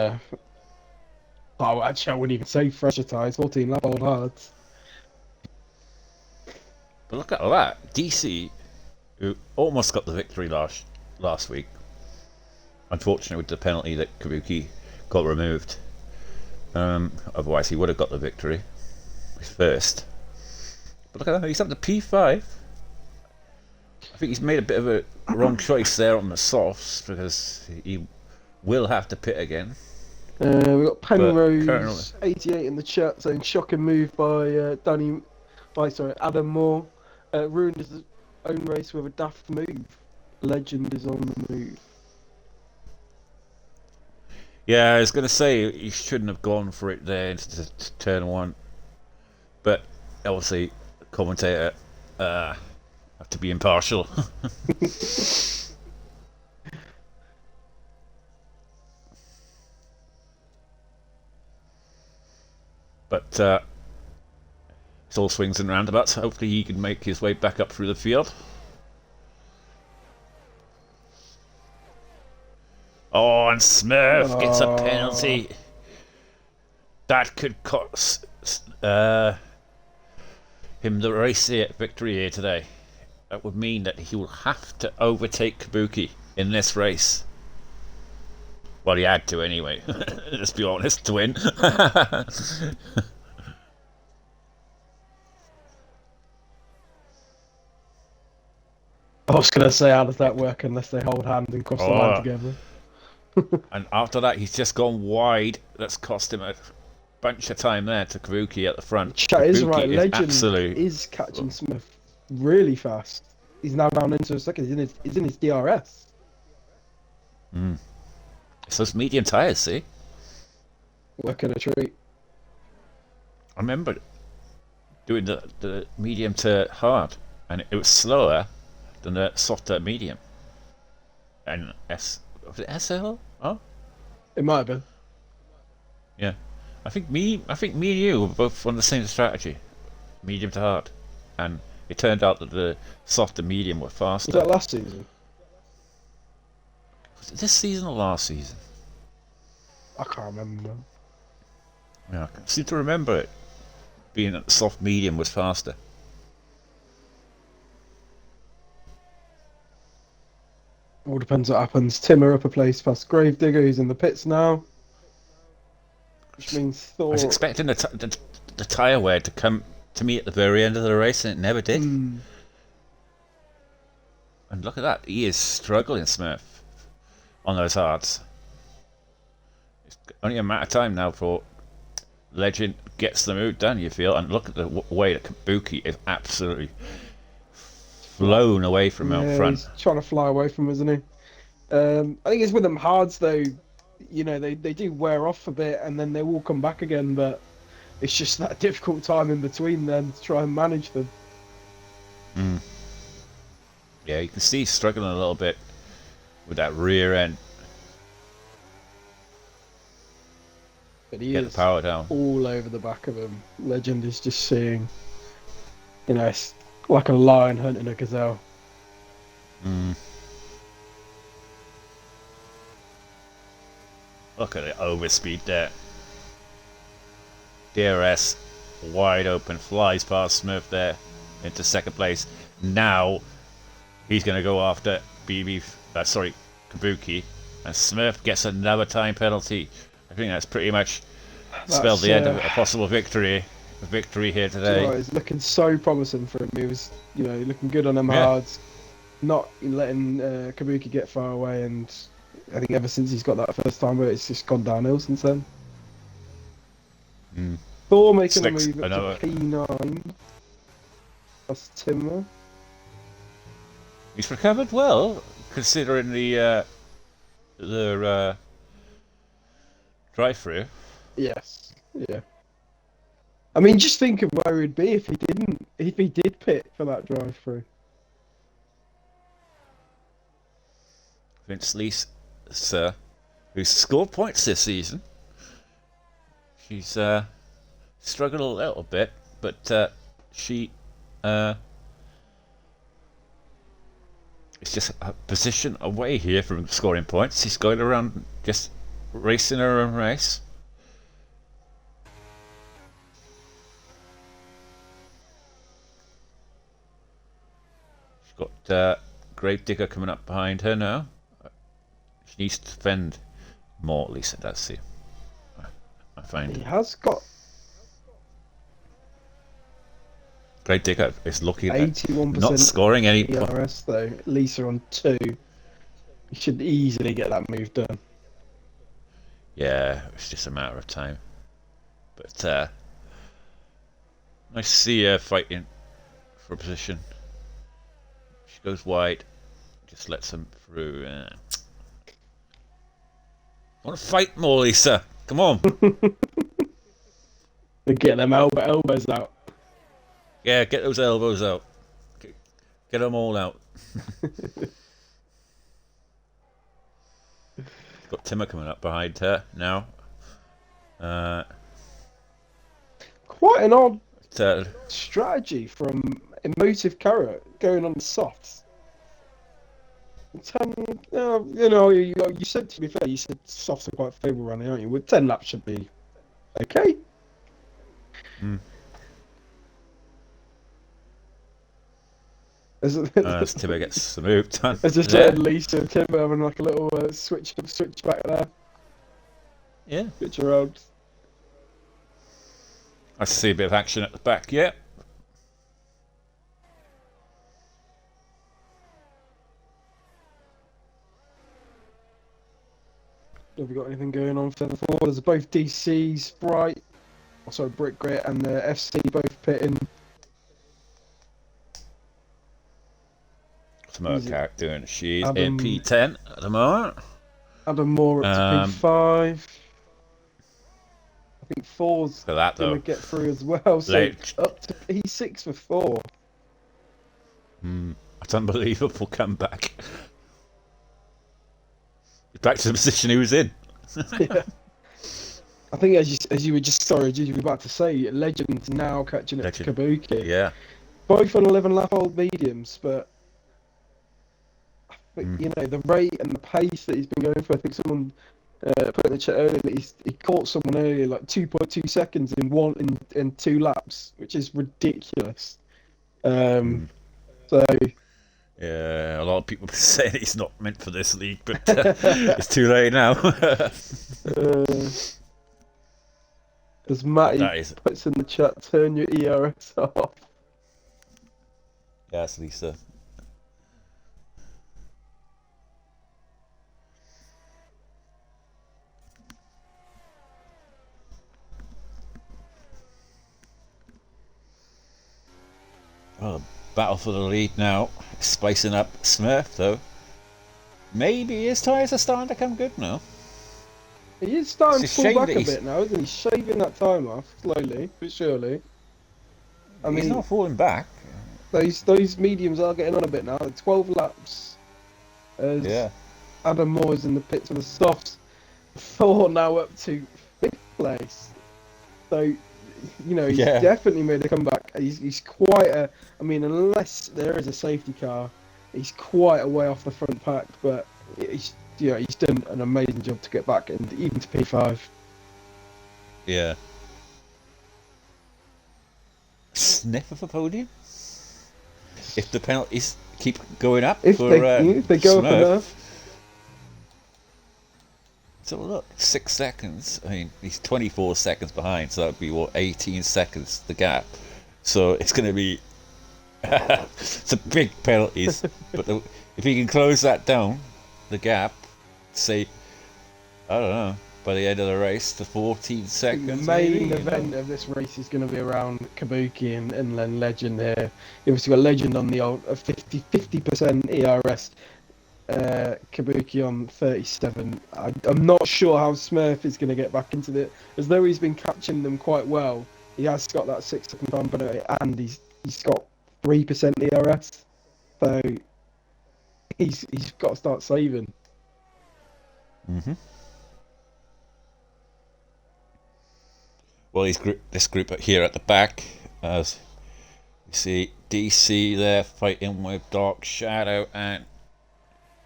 Oh, actually, I wouldn't even say fresher tyres, 14 lap old hards. But look at that. DC, who almost got the victory last week. Unfortunately, with the penalty that Kabuki got removed. Otherwise, he would have got the victory first. But look at that. He's up to P5. I think he's made a bit of a wrong choice there on the softs because he will have to pit again. We've got Penrose currently, 88 in the chat saying shocking move by Adam Moore. Ruined his own race with a daft move. Legend is on the move. Yeah, I was going to say he shouldn't have gone for it there into turn one. But obviously, the commentator have to be impartial. But it's all swings and roundabouts. Hopefully he can make his way back up through the field. Oh, and Smurf gets a penalty. That could cost him the race victory here today. That would mean that he will have to overtake Kabuki in this race. Well, he had to anyway. Let's be honest, to win. I was going to say, how does that work unless they hold hands and cross the line together? And after that, he's just gone wide. That's cost him a bunch of time there to Kabuki at the front. Chat is right. Legend absolute... is catching Smith really fast. He's now down into a second. He's in his DRS. It's those medium tyres, see? Working a treat. I remember doing the medium to hard, and it was slower than the softer medium. And was it SL? Oh, it might have been. Yeah, I think me and you were both on the same strategy, medium to hard, and it turned out that the soft and medium were faster. Was that last season? Was it this season or last season? I can't remember. Yeah, I seem to remember it being that the soft medium was faster. All depends what happens. Timmer up a place past Gravedigger, who's in the pits now. Which means Thor... I was expecting the tyre wear to come to me at the very end of the race, and it never did. And look at that, he is struggling, Smurf, on those hards. It's only a matter of time now for Legend gets the move done, you feel, and look at the way that Kabuki is absolutely flown away from out front. He's trying to fly away from him, isn't he? I think it's with them hards though, you know, they do wear off a bit and then they will come back again, but it's just that difficult time in between then to try and manage them. Yeah, you can see he's struggling a little bit with that rear end. But he Get is the power down. all over the back of him. Legend is just seeing, you know, it's like a lion hunting a gazelle. Look at the overspeed there. DRS wide open, flies past Smurf there into second place. Now he's going to go after Kabuki, and Smurf gets another time penalty. I think that's pretty much spelled the end of a possible victory here today. You know, it's looking so promising for him. He was, you know, looking good on them hards, not letting Kabuki get far away, and I think ever since he's got that first time, it's just gone downhill since then. Thor making a move up to P9. That's Timmer. He's recovered well, considering the drive-through. Yes, yeah. I mean, just think of where he'd be if he did pit for that drive-through. Vince Lease, who's scored points this season. She's struggled a little bit, but she it's just a position away here from scoring points. She's going around just racing her own race. She's got Gravedigger coming up behind her now. She needs to defend more, at least it does see. I find He has got Gravedigger is looking at 81% not scoring any points. ERS though. Lisa on 2. He should easily get that move done. Yeah, it's just a matter of time. But nice to see her fighting for a position. She goes wide, just lets him through. Want to fight more, Lisa? Come on. Get them elbows out. Yeah, get those elbows out. Get them all out. Got Timmer coming up behind her now. Quite an odd strategy from Emotive Carrot going on the softs. You said, to be fair, you said softs are quite favourable around here, aren't you? With 10 laps should be okay. As Timmer gets the move done. I just heard Lisa and Timber having like a little switch back there. Yeah. Switch around. I see a bit of action at the back, yeah. Have we got anything going on further forward? There's both DCs, Bright, also Brick Grit, and the FC both pitting. Mercat doing. She's Adam, in P10 at the moment. Adam Moore up to P5. I think 4's going to get through as well. So up to P6 for 4. That's unbelievable comeback. He's back to the position he was in. Yeah. I think as you were just you were about to say, Legend's now catching up to Kabuki. Yeah. Both on 11-lap-old mediums, but you know, the rate and the pace that he's been going for. I think someone put in the chat earlier that he caught someone earlier like 2.2 seconds in 2 laps, which is ridiculous. So yeah, a lot of people saying he's not meant for this league, but it's too late now. As Matty puts in the chat, turn your ERS off. Yes, Lisa. Well, battle for the lead now. Spicing up Smurf, though. Maybe his tyres are starting to come good now. He is starting to pull back a bit now, isn't he? Shaving that time off, slowly, but surely. I mean, he's not falling back. Those mediums are getting on a bit now. 12 laps. As Adam Moore's in the pits for the softs. 4 now up to 5th place. So, you know, he's definitely made a comeback. He's quite a... I mean, unless there is a safety car, he's quite a way off the front pack, but he's done an amazing job to get back, and even to P5. Yeah. Sniff of a podium? If the penalties keep going up if for they go up enough. So look, 6 seconds. I mean, he's 24 seconds behind, so that would be 18 seconds the gap. So it's going to be some big penalties. But if he can close that down, the gap, say, I don't know, by the end of the race to 14 seconds. The main event of this race is going to be around Kabuki and then Legend here. You've obviously got Legend on the old 50% ERS. Kabuki on 37. I'm not sure how Smurf is going to get back into it. As though he's been catching them quite well, he has got that 6-second time penalty, and he's got 3% ERS. So he's got to start saving. Well, this group here at the back, as you see DC there fighting with Dark Shadow and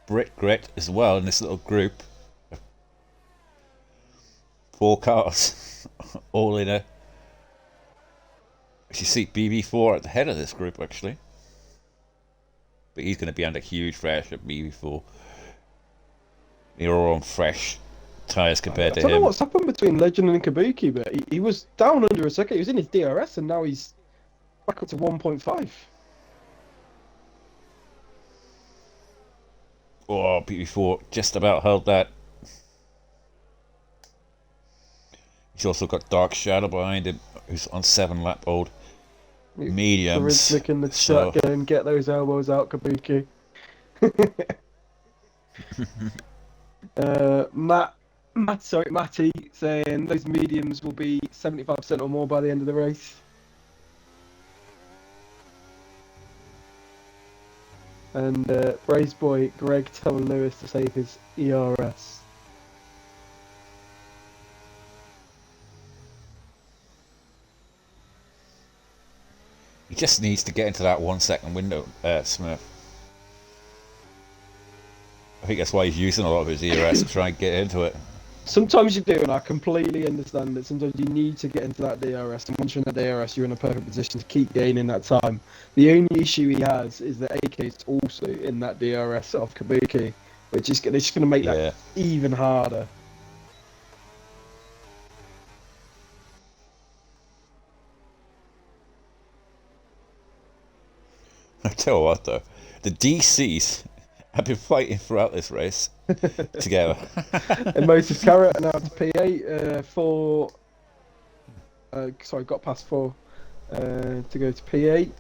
Brit Grit as well in this little group. 4 cars, all in a... As you see, BB4 at the head of this group, actually. but he's going to be under huge pressure before. They're all on fresh tyres compared to I don't know him. what's happened between Legend and Kabuki, but he was down under a second. He was in his DRS, and now he's back up to 1.5. Oh, before just about held that. He's also got Dark Shadow behind him, who's on 7-lap old mediums. Charismatic in the chat going, get those elbows out, Kabuki. Matty saying those mediums will be 75% or more by the end of the race. And Brace Boy Greg telling Lewis to save his ERS. He just needs to get into that 1 second window, Smith. I think that's why he's using a lot of his ERS to try and get into it. Sometimes you do, and I completely understand that sometimes you need to get into that DRS, and once you're in that DRS, you're in a perfect position to keep gaining that time. The only issue he has is that AK is also in that DRS of Kabuki, which is just going to make that even harder. I tell you what, though, the DCs have been fighting throughout this race together. Emotive Carrot now to P8 got past 4 to go to P8.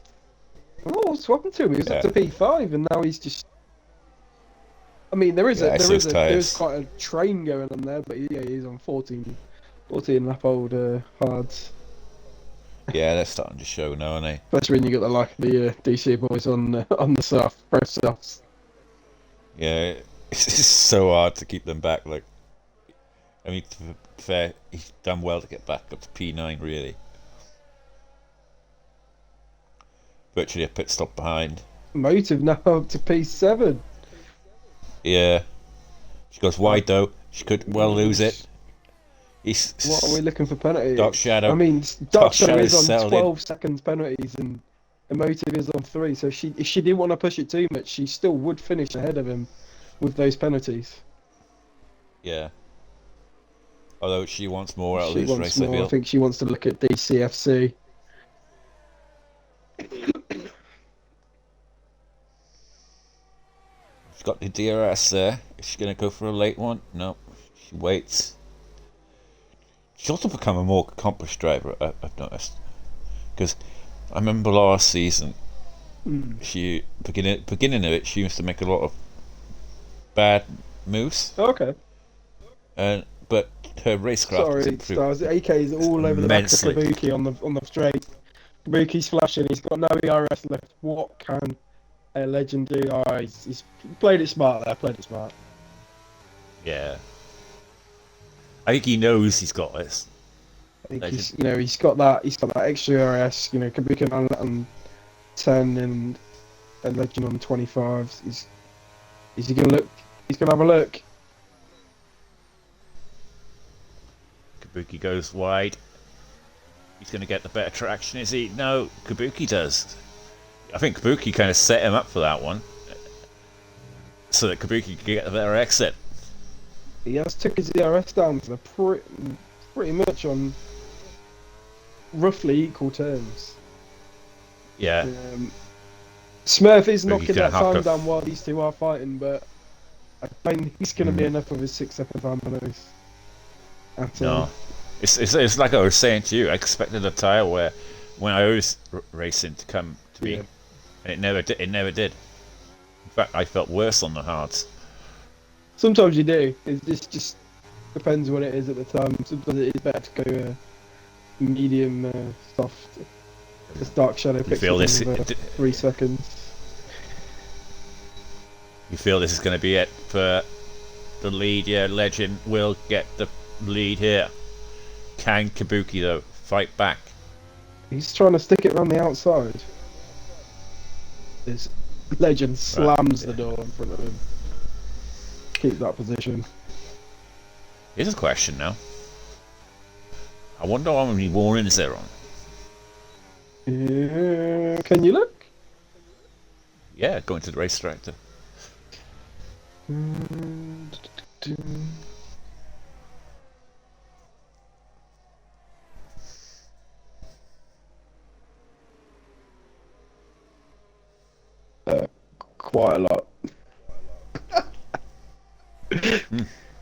Oh, what's happened to him? He was up to P5, and now he's just. I mean, there is quite a train going on there, but he's on 14 lap old hards. Yeah, they're starting to show now, aren't they? Especially when you get the DC boys on the soft press softs. Yeah, it's so hard to keep them back. Like, I mean, to be fair, he's done well to get back up to P9, really. Virtually a pit stop behind. Motive now up to P7. Yeah, she goes wide though. She could well lose it. What are we looking for penalties? Dark Shadow. I mean, Dark Shadow is on 12 in. seconds penalties, and Emotive is on 3. So if she didn't want to push it too much, she still would finish ahead of him with those penalties. Yeah. Although she wants more out of this race, I feel. I think she wants to look at DCFC. She's got the DRS there. Is she going to go for a late one? No. She waits. She's also become a more accomplished driver, I've noticed. Because I remember last season, she beginning of it, she used to make a lot of bad moves. Okay. But her racecraft has improved. Stars. AK is all over the back of Kabuki on the straight. Kabuki's flashing. He's got no ERS left. What can a Legend do? Oh, he's played it smart there. Played it smart. Yeah. I think he knows he's got this. I think he's got that extra RS. Kabuki on 10 and Legend on 25. Is he gonna look? He's gonna have a look. Kabuki goes wide. He's gonna get the better traction, is he? No, Kabuki does. I think Kabuki kind of set him up for that one, so that Kabuki could get the better exit. He has took his ERS down for pretty much on roughly equal terms. Yeah. Smurf is knocking that time down while these two are fighting, but I don't think he's going to be enough of his 6-second time penalties. No. It's like I was saying to you, I expected a tyre where when I was racing to come to me, and it never did. In fact, I felt worse on the hards. Sometimes you do. It just depends what it is at the time. Sometimes it is better to go medium soft. This Dark Shadow picks feel this 3 seconds. You feel this is going to be it for the lead? Yeah, Legend will get the lead here. Can Kabuki though fight back? He's trying to stick it around the outside. This Legend slams the door in front of him. Keep that position. Here's a question now. I wonder how many warnings there on. Can you look? Yeah, going to the racetrack. Quite a lot.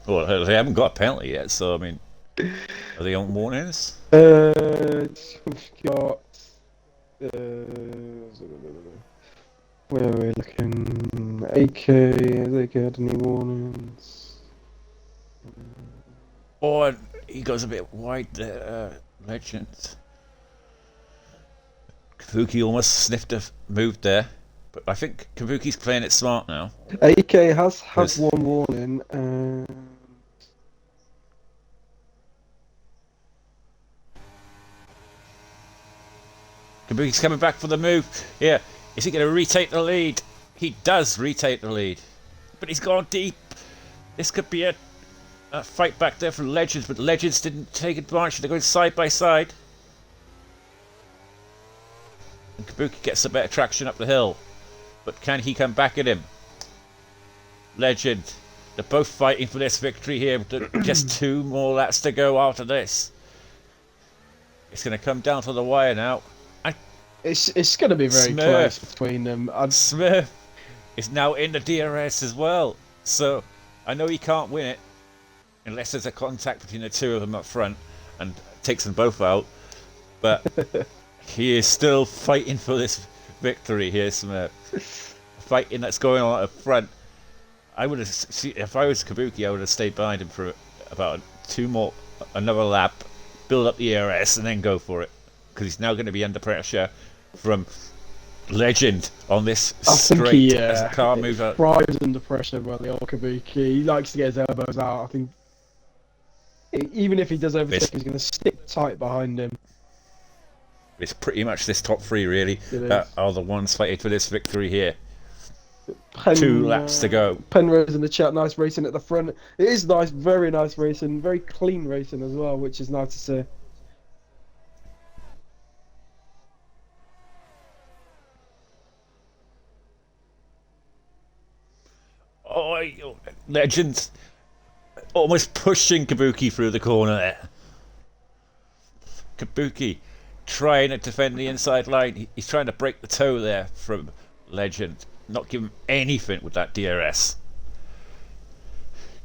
Well, they haven't got a penalty yet, so I mean, are they on warnings? We've got. Where are we looking? AK. Has AK had any warnings? Oh, he goes a bit wide there, Legend. Kabuki almost sniffed a move there, but I think Kabuki's playing it smart now. AK has had one warning. Kabuki's coming back for the move. Yeah, is he going to retake the lead? He does retake the lead, but he's gone deep. This could be a fight back there for Legends, but Legends didn't take advantage. They're going side by side. And Kabuki gets a better traction up the hill, but can he come back at him? Legend, they're both fighting for this victory here. Just 2 more laps to go after this. It's going to come down to the wire now. It's going to be very close between them. Smurf is now in the DRS as well, so I know he can't win it unless there's a contact between the two of them up front and takes them both out. But he is still fighting for this victory here, Smurf. Fighting that's going on up front. I would have, if I was Kabuki, I would have stayed behind him for about another lap, build up the ERS, and then go for it, because he's now going to be under pressure from Legend on this straight as the car moves out. Thrives under pressure by the old Kabuki. He likes to get his elbows out. I think even if he does overtake, he's going to stick tight behind him. It's pretty much this top 3 really that are the ones fighting for this victory here. 2 laps to go. Penrose in the chat, nice racing at the front. It is nice, very nice racing, very clean racing as well, which is nice to see. Oh, Legend almost pushing Kabuki through the corner there. Kabuki trying to defend the inside line. He's trying to break the toe there from Legend. Not give him anything with that DRS.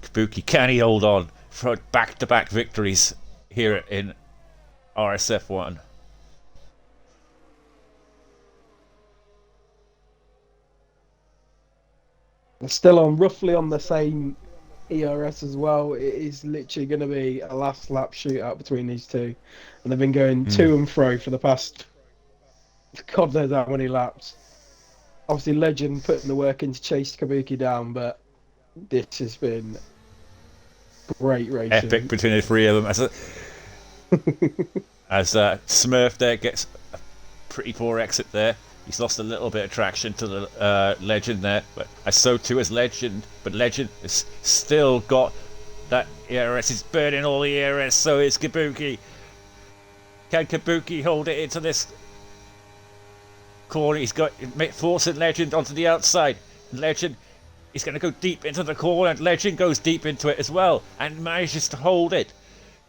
Kabuki, can he hold on for back-to-back victories here in RSF1? They're still roughly on the same ERS as well. It is literally going to be a last lap shootout between these two, and they've been going to and fro for the past God knows how many laps. Obviously, Legend putting the work in to chase Kabuki down, but this has been great racing. Epic between the 3 of them. As Smurf there gets a pretty poor exit there. He's lost a little bit of traction to the Legend there, but so too has Legend. But Legend has still got that ERS. He's burning all the ERS, so is Kabuki. Can Kabuki hold it into this corner? He's got forcing Legend onto the outside. Legend is going to go deep into the corner, and Legend goes deep into it as well and manages to hold it.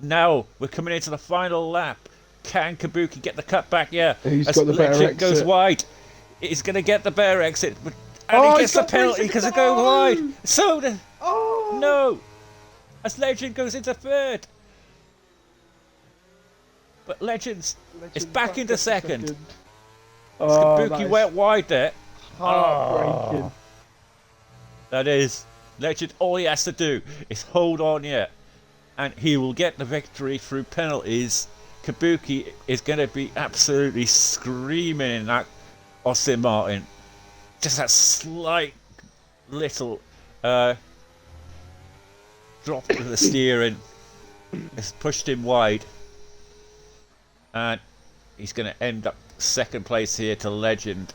Now we're coming into the final lap. Can Kabuki get the cut back? Yeah. Who's got the better exit? Goes wide. He's going to get the better exit, and he gets the penalty because it goes wide. So no, as Legend goes into 3rd, but Legend is back into 2nd. Kabuki went wide there. Heartbreaking. That is Legend. All he has to do is hold on here, and he will get the victory through penalties. Kabuki is going to be absolutely screaming in that Austin Martin. Just that slight little drop of the steering has pushed him wide, and he's going to end up 2nd place here to Legend.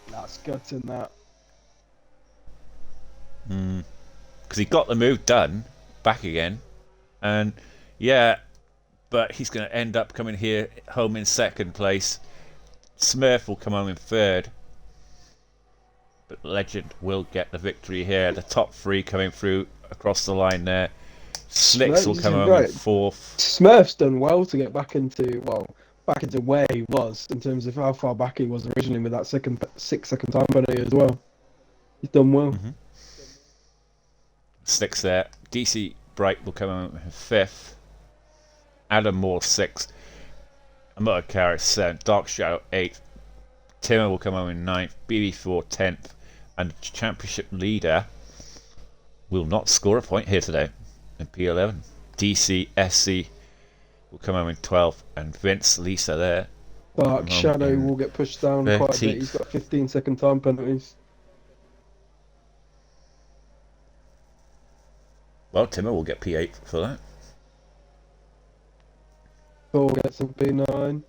That's gutting that. Because he got the move done back again, and yeah, but he's going to end up coming here home in 2nd place. Smurf will come home in 3rd. But Legend will get the victory here. The top three coming through across the line there. Slicks will come home in fourth. Smurf's done well to get back into where he was in terms of how far back he was originally with that 6-second time penalty as well. He's done well. Mm-hmm. Slicks there. DC Bright will come home in fifth. Adam Moore sixth. Motor Carrot seventh. Dark Shadow eighth. Timmer will come home in ninth. BB4 10th. And the championship leader will not score a point here today in P11. DC SC will come home in 12th, and Vince Lisa there. Dark Shadow will get pushed down quite a bit. He's got 15-second time penalties. Well, Timmer will get P8 for that. Thor gets a P9.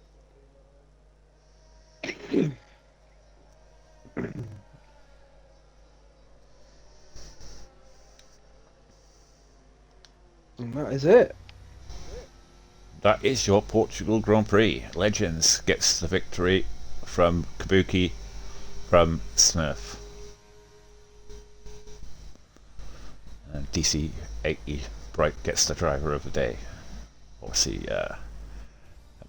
And that is it. That is your Portugal Grand Prix. Legends gets the victory from Kabuki from Smurf. And DC 80 Bright gets the driver of the day. Obviously, that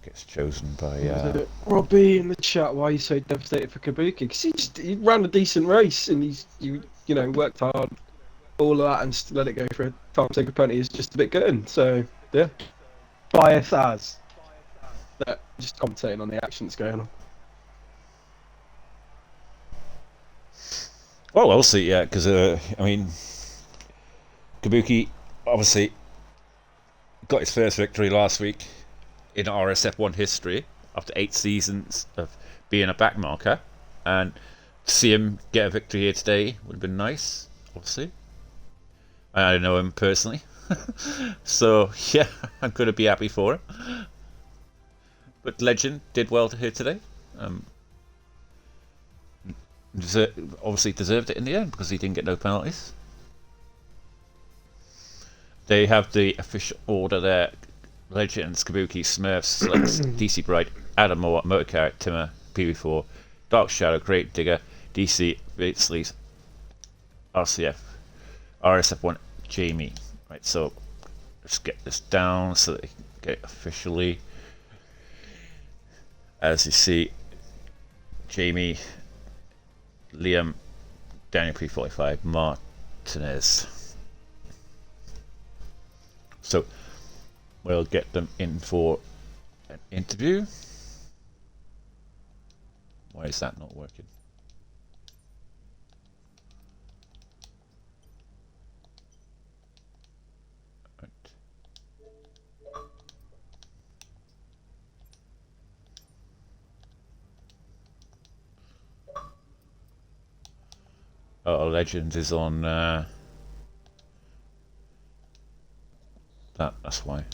gets chosen by Robbie in the chat. Why are you so devastated for Kabuki? Because he ran a decent race and he's worked hard, all of that, and just let it go for a time-taker penalty is just a bit gutting. So yeah, bias as that, just commentating on the action that's going on. Well, we'll see. Yeah, because Kabuki obviously got his first victory last week in RSF1 history after 8 seasons of being a backmarker, and to see him get a victory here today would have been nice, obviously. I know him personally, so yeah, I'm going to be happy for him. But Legend did well here today. Obviously deserved it in the end because he didn't get no penalties. They have the official order there. Legends, Kabuki, Smurfs, Slicks, DC Bright, Adam Moore, Motor Carrot, Timmer, PB4, Dark Shadow, Great Digger, DC, Sleaze, RCF, RSF1, Jamie. Right, so let's get this down so that they can get it officially. As you see, Jamie, Liam, Daniel P45, Martinez. So we'll get them in for an interview. Why is that not working? Right. Oh, Legends is on that's why.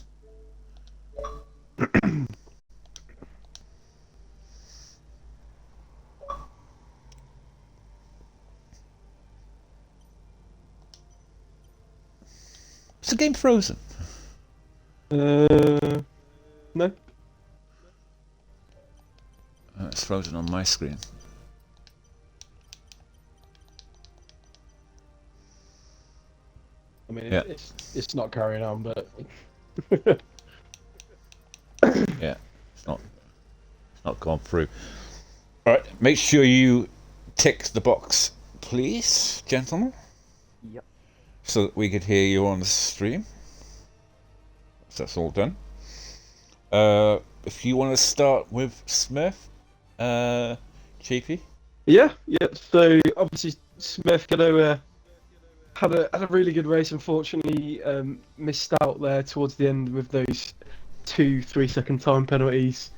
Is the game frozen? No. It's frozen on my screen. I mean, it's not carrying on, but yeah, it's not gone through. All right, make sure you tick the box, please, gentlemen. Yep. So that we could hear you on the stream. So that's all done. If you want to start with Smith, JP. Yeah. So obviously Smith had a really good race. Unfortunately, missed out there towards the end with those 2 3-second time penalties,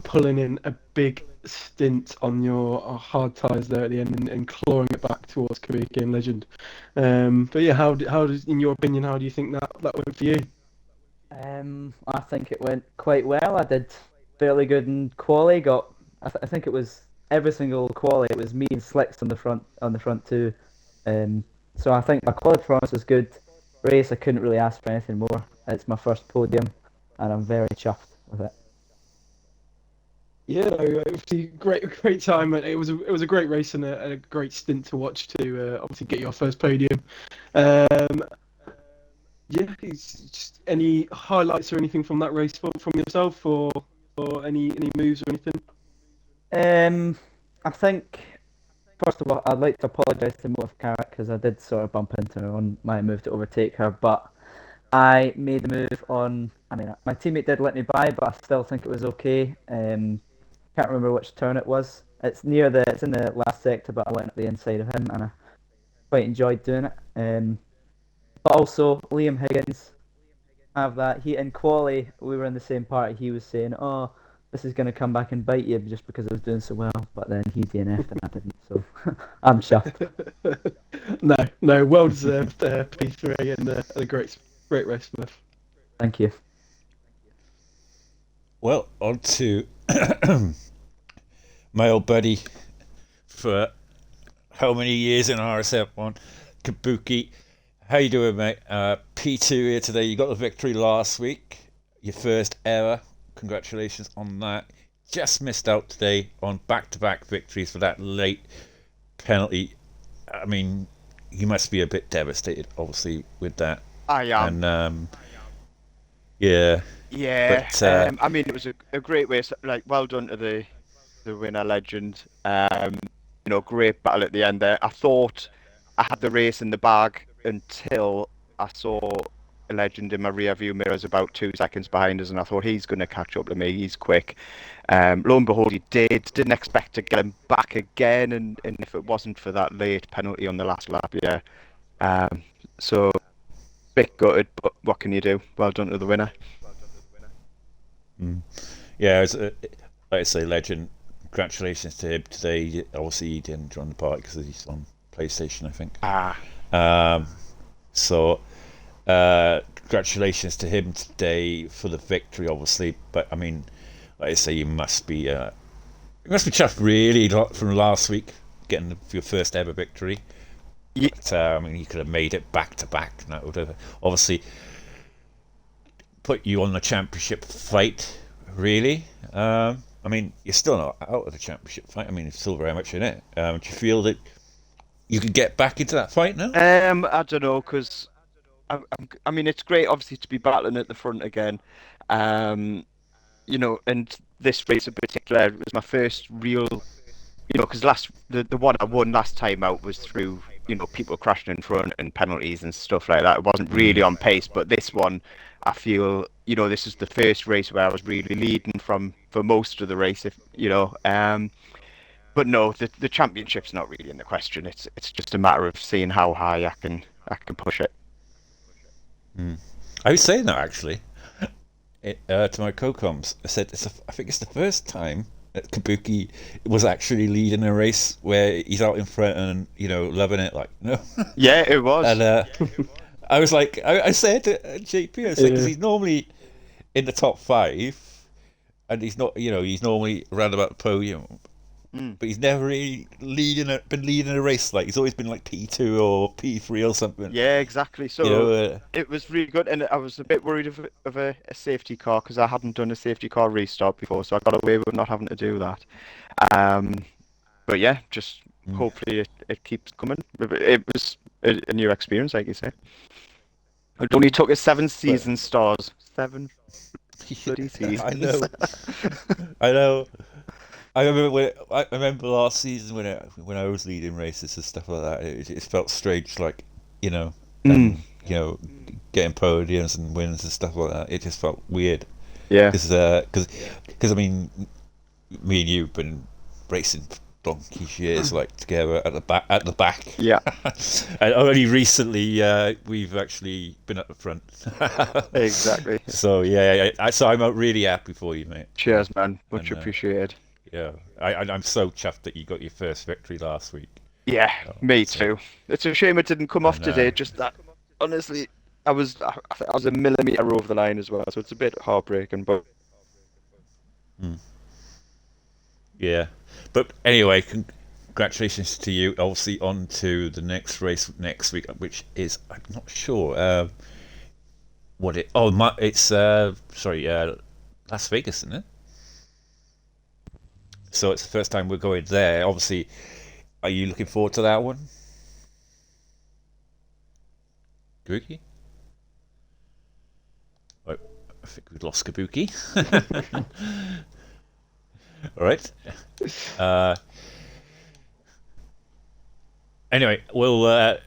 pulling in a big stint on your hard tyres there at the end and clawing it back towards Kabuki and Legend. But yeah, how does, in your opinion, how do you think that went for you? I think it went quite well. I did fairly good in quali. I think it was every single quali. It was me and Slicks on the front too. So I think my quali performance was good. Race, I couldn't really ask for anything more. It's my first podium, and I'm very chuffed with it. Yeah, no, obviously great time. It was a great race and a great stint to watch to obviously get your first podium. Um, yeah, just any highlights or anything from that race from yourself, or any moves or anything? I think first of all, I'd like to apologise to Motive Carrot because I did sort of bump into her on my move to overtake her, but I made the move on. I mean, my teammate did let me by, but I still think it was okay. Can't remember which turn it was. It's in the last sector, but I went up the inside of him, and I quite enjoyed doing it. But also Liam Higgins, have that. He in quali, we were in the same party. He was saying, "Oh, this is going to come back and bite you just because I was doing so well." But then he DNF'd and I didn't, so I'm chuffed. No, well deserved P3 and a great race, Smith. Thank you. Well, on to my old buddy for how many years in RSF1, Kabuki. How you doing, mate? P2 here today. You got the victory last week, your first ever. Congratulations on that. Just missed out today on back-to-back victories for that late penalty. I mean, you must be a bit devastated, obviously, with that. I am. And yeah, Yeah. but I mean, it was a great race. Like, well done to the winner, Legend. Great battle at the end there. I thought I had the race in the bag until I saw a Legend in my rear view mirrors about 2 seconds behind us, and I thought he's going to catch up to me. He's quick. Lo and behold, he did. Didn't expect to get him back again, and if it wasn't for that late penalty on the last lap, yeah. So bit gutted, but what can you do? Well done to the winner. yeah, like I say, Legend. Congratulations to him today. Obviously, he didn't join the party because he's on PlayStation, I think. So, congratulations to him today for the victory, obviously. But I mean, like I say, you must be chuffed really from last week, getting your first ever victory. Yeah. But, I mean, you could have made it back to back, and that would have obviously put you on the championship fight. Really, I mean, you're still not out of the championship fight. I mean, you're still very much in it. Do you feel that you could get back into that fight now? I don't know, because I mean, it's great, obviously, to be battling at the front again. And this race in particular was my first real, because the one I won last time out was through, people crashing in front and penalties and stuff like that. It wasn't really on pace, but this one, I feel, this is the first race where I was really leading for most of the race, but no, the championship's not really in the question. It's just a matter of seeing how high I can push it. I was saying that actually to my co-coms. I said I think it's the first time that Kabuki was actually leading a race where he's out in front and loving it, like Yeah, it was. And I was like, I said to JP, I said, because he's normally in the top 5, and he's not, he's normally around about the podium. But he's never really been leading a race. Like, he's always been like P2 or P3 or something. Yeah, exactly. So it was really good, and I was a bit worried of a safety car because I hadn't done a safety car restart before, so I got away with not having to do that. But yeah, just hopefully it keeps coming. It was a new experience, like you say. It only took us 7 season stars. 7 bloody seasons. I know. I remember last season when I was leading races and stuff like that. It felt strange, like getting podiums and wins and stuff like that. It just felt weird. Yeah. Because I mean, me and you've been racing for donkey's years, like together at the back. Yeah. And only recently we've actually been at the front. Exactly. So so I'm really happy for you, mate. Cheers, man. Much appreciated. Yeah, I'm so chuffed that you got your first victory last week. Yeah, me too. It's a shame it didn't come off today. Just that, honestly, I was a millimetre over the line as well, so it's a bit heartbreaking. But yeah, but anyway, congratulations to you. Obviously, on to the next race next week, which is I'm not sure what it. Oh, it's Las Vegas, isn't it? So it's the first time we're going there. Obviously, are you looking forward to that one? Kabuki? Oh, I think we lost Kabuki. All right. Anyway, we'll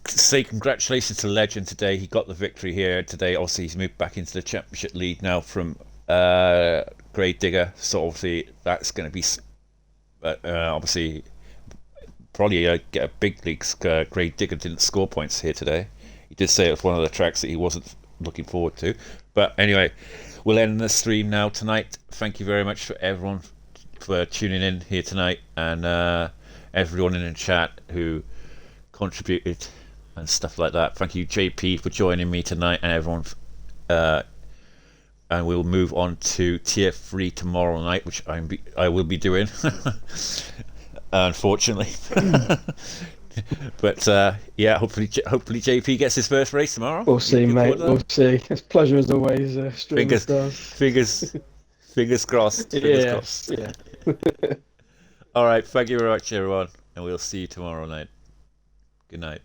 say congratulations to Legend today. He got the victory here today. Obviously, he's moved back into the championship league now from Grave Digger. So obviously, that's going to be obviously probably get a big leagues. Grave Digger didn't score points here today. He did say it was one of the tracks that he wasn't looking forward to. But anyway, we'll end the stream now tonight. Thank you very much for everyone for tuning in here tonight, and everyone in the chat who contributed and stuff like that. Thank you, JP, for joining me tonight, and everyone. And we'll move on to tier 3 tomorrow night, which I will be doing, unfortunately. But yeah, hopefully JP gets his first race tomorrow. We'll see, mate. We'll see. It's a pleasure as always. Fingers crossed. Fingers crossed. Yeah. All right. Thank you very much, everyone, and we'll see you tomorrow night. Good night.